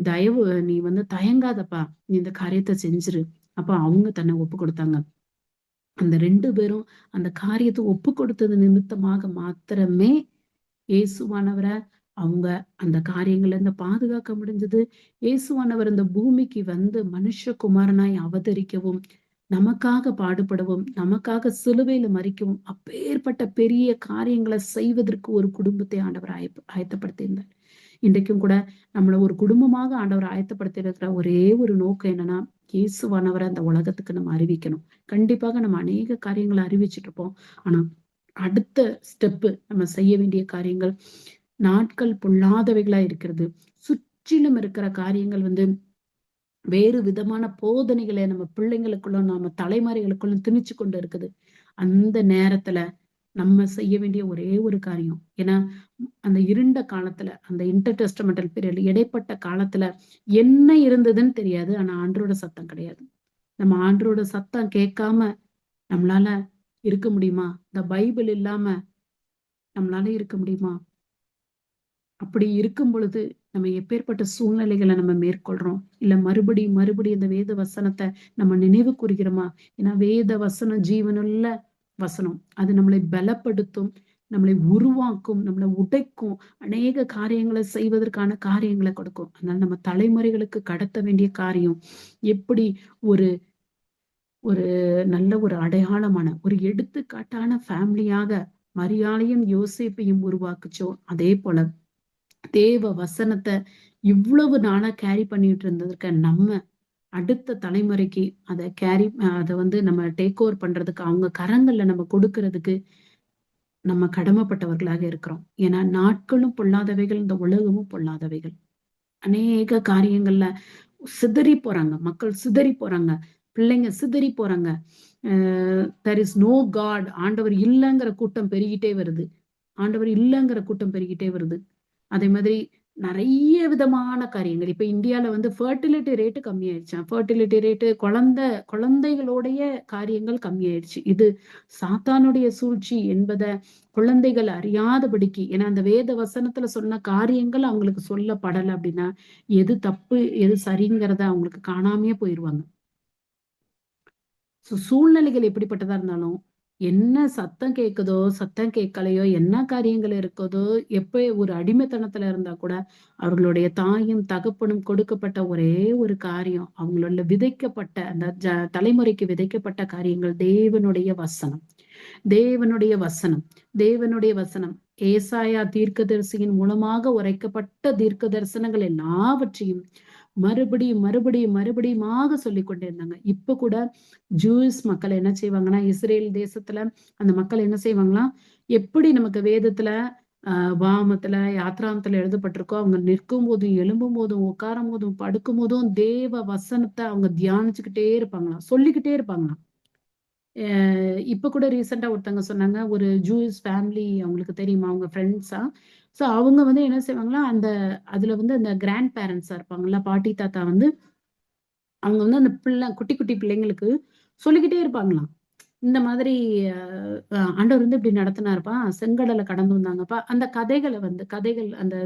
தயங்காதப்பா, நீ இந்த காரியத்தை செஞ்சிரு. அப்ப அவங்க தன்னை ஒப்பு கொடுத்தாங்க. அந்த 2 பேரும் அந்த காரியத்தை ஒப்பு கொடுத்தது நிமித்தமாக மாத்திரமே இயேசுவானவரை அவங்க அந்த காரியங்கள்ல இருந்து பாதுகாக்க முடிஞ்சது. இயேசுவானவர் இந்த பூமிக்கு வந்து மனுஷகுமாரனாய் அவதரிக்கவும், நமக்காக பாடுபடவும், நமக்காக சிலுவையில மறிக்கவும், அப்பேற்பட்ட பெரிய காரியங்களை செய்வதற்கு ஒரு குடும்பத்தை ஆண்டவர் ஆயத்தப்படுத்தியிருந்தார். இன்றைக்கும் கூட நம்மள ஒரு குடும்பமாக ஆண்டவர் ஆயத்தப்படுத்தி இருக்கிற ஒரே ஒரு நோக்கம் என்னன்னா, இயேசுவானவரை அந்த உலகத்துக்கு நம்ம அறிவிக்கணும். கண்டிப்பாக நம்ம அநேக காரியங்களை அறிவிச்சிட்டு இருப்போம். ஆனா அடுத்த ஸ்டெப்பு நம்ம செய்ய வேண்டிய காரியங்கள், நாட்கள் பொல்லாதவைகளா இருக்கிறது. சுற்றிலும் இருக்கிற காரியங்கள் வேறு விதமான போதனைகளை நம்ம பிள்ளைங்களுக்குள்ள, நம்ம தலைமுறைகளுக்குள்ள திணிச்சு கொண்டு இருக்குது. அந்த நேரத்துல நம்ம செய்ய வேண்டிய ஒரே ஒரு காரியம், ஏன்னா அந்த இருண்ட காலத்துல, அந்த இன்டர்டெஸ்டமெண்டல் பீரியட், இடைப்பட்ட காலத்துல என்ன இருந்ததுன்னு தெரியாது. ஆனா ஆண்டரோட சத்தம் கிடையாது. நம்ம ஆண்டரோட சத்தம் கேட்காம நம்மளால இருக்க முடியுமா? இந்த பைபிள் இல்லாம நம்மளால இருக்க முடியுமா? அப்படி இருக்கும் பொழுது நம்ம எப்பேற்பட்ட சூழ்நிலைகளை நம்ம மேற்கொள்றோம்? இல்ல மறுபடியும் மறுபடியும் இந்த வேத வசனத்தை நம்ம நினைவு கூறுகிறோமா? ஏன்னா வேத வசனம் ஜீவனுள்ள வசனம். அது நம்மளை பலப்படுத்தும், நம்மளை உருவாக்கும், நம்மளை உடைக்கும், அநேக காரியங்களை செய்வதற்கான காரியங்களை கொடுக்கும். அதனால நம்ம தலைமுறைகளுக்கு கடத்த வேண்டிய காரியம் எப்படி ஒரு ஒரு நல்ல ஒரு அடையாளமான ஒரு எடுத்துக்காட்டான ஃபேமிலியாக மரியாளையும் யோசேப்பையும் உருவாக்குச்சோ, அதே போல தேவ வசனத்தை இவ்வளவு நாளா கேரி பண்ணிட்டு இருந்ததுக்கு நம்ம அடுத்த தலைமுறைக்கு அதை நம்ம டேக் ஓவர் பண்றதுக்கு, அவங்க கரங்கள்ல நம்ம கொடுக்கறதுக்கு நம்ம கடமைப்பட்டவர்களாக இருக்கிறோம். ஏன்னா நாட்களும் பொல்லாதவைகள், இந்த உலகமும் பொல்லாதவைகள். அநேக காரியங்கள்ல சிதறி போறாங்க, மக்கள் சிதறி போறாங்க, பிள்ளைங்க சிதறி போறாங்க. தெர் இஸ் நோ காட், ஆண்டவர் இல்லைங்கிற கூட்டம் பெருகிட்டே வருது. ஆண்டவர் இல்லைங்கிற கூட்டம் பெருகிட்டே வருது. அதே மாதிரி நிறைய விதமான காரியங்கள். இப்ப இந்தியால ஃபர்டிலிட்டி ரேட்டு கம்மியாயிடுச்சாம். ஃபர்டிலிட்டி ரேட்டு, குழந்தைகளுடைய காரியங்கள் கம்மியாயிடுச்சு. இது சாத்தானுடைய சூழ்ச்சி என்பதை குழந்தைகள் அறியாதபடிக்கு, ஏன்னா அந்த வேத வசனத்துல சொன்ன காரியங்கள் அவங்களுக்கு சொல்லப்படலை அப்படின்னா எது தப்பு எது சரிங்கிறத அவங்களுக்கு காணாமையே போயிருவாங்க. சூழ்நிலைகள் எப்படிப்பட்டதா இருந்தாலும், என்ன சத்தம் கேக்குதோ சத்தம் கேட்கலையோ, என்ன காரியங்கள் இருக்குதோ, எப்ப ஒரு அடிமைத்தனத்துல இருந்தா கூட அவர்களுடைய தாயும் தகப்பனும் கொடுக்கப்பட்ட ஒரே ஒரு காரியம், அவங்களோட விதைக்கப்பட்ட அந்த தலைமுறைக்கு விதைக்கப்பட்ட காரியங்கள் தேவனுடைய வசனம். தேவனுடைய வசனம், தேவனுடைய வசனம். ஏசாயா தீர்க்கதரிசியின் மூலமாக உரைக்கப்பட்ட தீர்க்க தரிசனங்கள் எல்லாவற்றையும் மறுபடியும் மறுபடியும் மறுபடியுமாக சொல்லி கொண்டே இருந்தாங்க. இப்ப கூட ஜூஸ் மக்கள் என்ன செய்வாங்கன்னா, இஸ்ரேல் தேசத்துல அந்த மக்கள் என்ன செய்வாங்களா, எப்படி நமக்கு வேதத்துல வாமத்துல யாத்ராமத்துல எழுதப்பட்டிருக்கோ, அவங்க நிற்கும் போதும் எழும்பும் போதும் உட்காரும் போதும் படுக்கும் போதும் தேவ வசனத்தை அவங்க தியானிச்சுக்கிட்டே இருப்பாங்களாம், சொல்லிக்கிட்டே இருப்பாங்களாம். இப்ப கூட ரீசெண்டா ஒருத்தவங்க சொன்னாங்க, ஒரு ஜூஸ் ஃபேமிலி அவங்களுக்கு தெரியுமா, அவங்க ஃப்ரெண்ட்ஸா. சோ அவங்க என்ன செய்வாங்களா, அதுல அந்த கிராண்ட் பேரண்ட்ஸா இருப்பாங்கல்ல, பாட்டி தாத்தா அவங்க அந்த குட்டி குட்டி பிள்ளைங்களுக்கு சொல்லிக்கிட்டே இருப்பாங்களாம். இந்த மாதிரி ஆண்டவர் இப்படி நடத்தினாருப்பா, செங்கடலை கடந்து வந்தாங்கப்பா. அந்த கதைகள், அந்த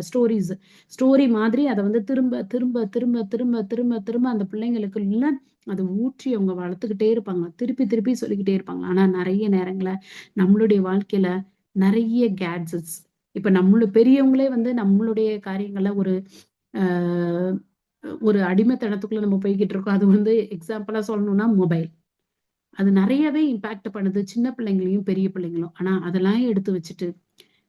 ஸ்டோரி மாதிரி அதை திரும்ப திரும்ப திரும்ப திரும்ப திரும்ப திரும்ப அந்த பிள்ளைங்களுக்கு இல்ல அதை ஊற்றி அவங்க வளர்த்துக்கிட்டே இருப்பாங்க. திருப்பி திருப்பி சொல்லிக்கிட்டே இருப்பாங்க. ஆனா நிறைய நேரங்கள நம்மளுடைய வாழ்க்கையில நிறைய கேட்ஜெட்ஸ், இப்ப பெரியவங்களே நம்மளுடைய காரியங்கள ஒரு அடிமைத்தனத்துக்குள்ள நம்ம போய்கிட்டு இருக்கோம். அது எக்ஸாம்பிளா சொல்லணும்னா மொபைல். அது நிறையவே இம்பாக்ட் பண்ணுது, சின்ன பிள்ளைங்களையும் பெரிய பிள்ளைங்களும். ஆனா அதெல்லாம் எடுத்து வச்சுட்டு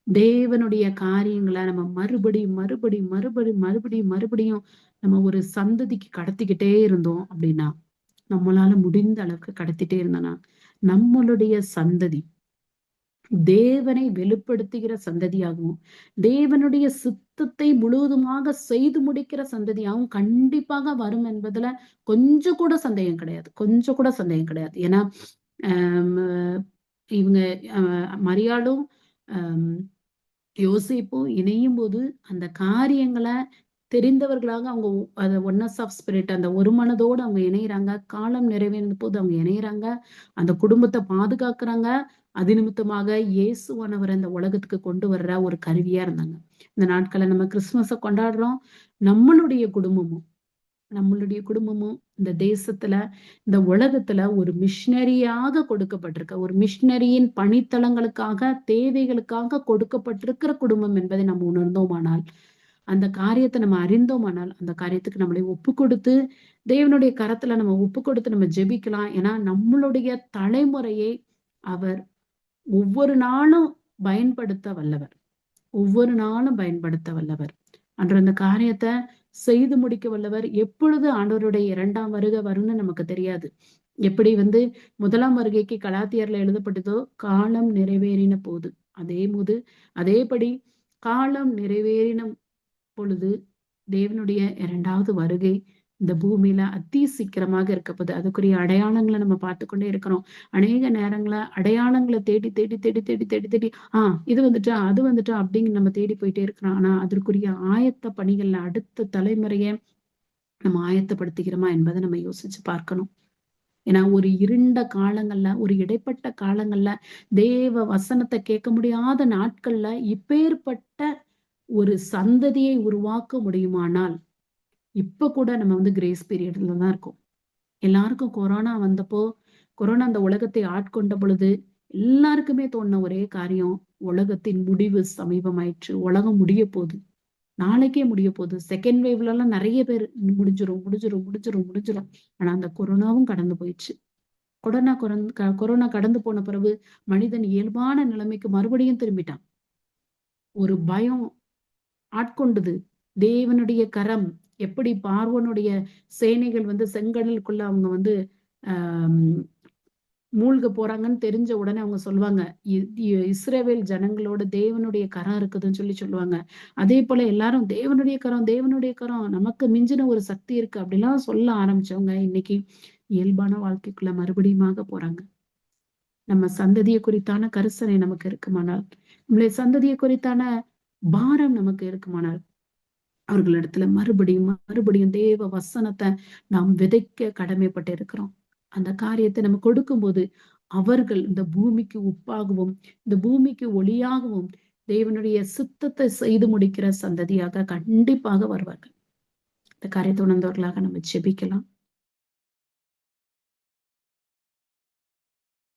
தேவனுடைய காரியங்களை நம்ம மறுபடியும் மறுபடியும் மறுபடியும் மறுபடியும் மறுபடியும் நம்ம ஒரு சந்ததிக்கு கடத்திக்கிட்டே இருந்தோம் அப்படின்னா, நம்மளால முடிந்த அளவுக்கு கடத்திட்டே இருந்தோம்னா, நம்மளுடைய சந்ததி தேவனை வெளிப்படுத்துகிற சந்ததியாகவும், தேவனுடைய சித்தத்தை முழுவதுமாக செய்து முடிக்கிற சந்ததியாகவும் கண்டிப்பாக வரும் என்பதுல கொஞ்சம் கூட சந்தேகம் கிடையாது. கொஞ்சம் கூட சந்தேகம் கிடையாது. ஏன்னா இவங்க மரியாளும் யோசேப்பும் இணையும் போது அந்த காரியங்களை தெரிந்தவர்களாக அவங்க அந்த ஒன்னஸ் ஆஃப் ஸ்பிரிட், அந்த ஒரு மனதோடு அவங்க இணையறாங்க. காலம் நிறைவேறின போது அவங்க இணையறாங்க. அந்த குடும்பத்தை பாதுகாக்கிறாங்க. அது நிமித்தமாக இயேசுவானவர் அந்த உலகத்துக்கு கொண்டு வர்ற ஒரு கருவியா இருந்தாங்க. இந்த நாட்களை நம்ம கிறிஸ்துமஸை கொண்டாடுறோம். நம்மளுடைய குடும்பமும் இந்த தேசத்துல, இந்த உலகத்துல ஒரு மிஷினரியாக கொடுக்கப்பட்டிருக்க, ஒரு மிஷினரியின் பணித்தளங்களுக்காக, தேவைகளுக்காக கொடுக்கப்பட்டிருக்கிற குடும்பம் என்பதை நம்ம உணர்ந்தோமானால், அந்த காரியத்தை நம்ம அறிந்தோமானால், அந்த காரியத்துக்கு நம்மளை ஒப்பு கொடுத்து தேவனுடைய கரத்துல நம்ம ஒப்பு கொடுத்து நம்ம ஜெபிக்கலாம். ஏன்னா நம்மளுடைய தலைமுறையை அவர் ஒவ்வொரு நாளும் பயன்படுத்த வல்லவர். ஒவ்வொரு நாளும் பயன்படுத்த வல்லவர். அன்று அந்த காரியத்தை செய்து முடிக்க வல்லவர். எப்பொழுது ஆண்டவருடைய 2ஆம் வருகை வரும்னு நமக்கு தெரியாது. எப்படி முதலாம் வருகைக்கு கலாத்தியர்ல எழுதப்பட்டதோ, காலம் நிறைவேறின போது, அதேபடி காலம் நிறைவேறின பொழுது தேவனுடைய 2வது வருகை இந்த பூமியில அதி சீக்கிரமாக இருக்க போகுது. அதுக்குரிய அடையாளங்களை நம்ம பார்த்து கொண்டே இருக்கிறோம். அநேக நேரங்களை அடையாளங்களை தேடி தேடி தேடி தேடி தேடி தேடி இது வந்துட்டா அது வந்துட்டா அப்படிங்கிற நம்ம தேடி போயிட்டே இருக்கிறோம். ஆனா அதற்குரிய ஆயத்த பணிகள்ல அடுத்த தலைமுறைய நம்ம ஆயத்தப்படுத்திக்கிறோமா என்பதை நம்ம யோசிச்சு பார்க்கணும். ஏன்னா ஒரு இருண்ட காலங்கள்ல, ஒரு இடைப்பட்ட காலங்கள்ல, தேவ வசனத்தை கேட்க முடியாத நாட்கள்ல இப்பேற்பட்ட ஒரு சந்ததியை உருவாக்க முடியுமானால், இப்ப கூட நம்ம கிரேஸ் பீரியட்ல தான் இருக்கோம். எல்லாருக்கும் கொரோனா வந்தப்போ, கொரோனா அந்த உலகத்தை ஆட்கொண்ட பொழுது எல்லாருக்குமே தோணுன ஒரே காரியம், உலகத்தின் முடிவு சமீபமாயிற்று. உலகம் முடிய போகுது. நாளைக்கே முடிய போகுது. செகண்ட் வேவ்ல எல்லாம் நிறைய பேர் முடிஞ்சிரும் முடிஞ்சிரும் முடிஞ்சிரும் முடிஞ்சிரும். ஆனா அந்த கொரோனாவும் கடந்து போயிடுச்சு. கொரோனா கடந்து போன பிறகு மனிதன் இயல்பான நிலைமைக்கு மறுபடியும் திரும்பிட்டான். ஒரு பயம் ஆட்கொண்டது. தேவனுடைய கரம் எப்படி பார்வோனுடைய சேனைகள் செங்கடலுக்குள்ள அவங்க மூழ்க போறாங்கன்னு தெரிஞ்ச உடனே அவங்க சொல்லுவாங்க, இஸ்ரவேல் ஜனங்களோட தேவனுடைய கரம் இருக்குதுன்னு சொல்லுவாங்க. அதே போல எல்லாரும் தேவனுடைய கரம் நமக்கு மிஞ்சின ஒரு சக்தி இருக்கு அப்படிலாம் சொல்ல ஆரம்பிச்சவங்க இன்னைக்கு இயல்பான வாழ்க்கைக்குள்ள மறுபடியுமாக போறாங்க. நம்ம சந்ததியை குறித்தான கரிசனை நமக்கு இருக்குமானால், நம்மளுடைய சந்ததியை குறித்தான பாரம் நமக்கு இருக்குமானால், அவர்களிடத்துல மறுபடியும் தேவ வசனத்தை நாம் விதைக்க கடமைப்பட்டு இருக்கிறோம். அந்த காரியத்தை நம்ம கொடுக்கும்போது அவர்கள் இந்த பூமிக்கு உப்பாகவும், இந்த பூமிக்கு ஒளியாகவும், தேவனுடைய சித்தத்தை செய்து முடிக்கிற சந்ததியாக கண்டிப்பாக வருவார்கள். இந்த காரியத்தை உணர்ந்தவர்களாக நம்ம ஜெபிக்கலாம்.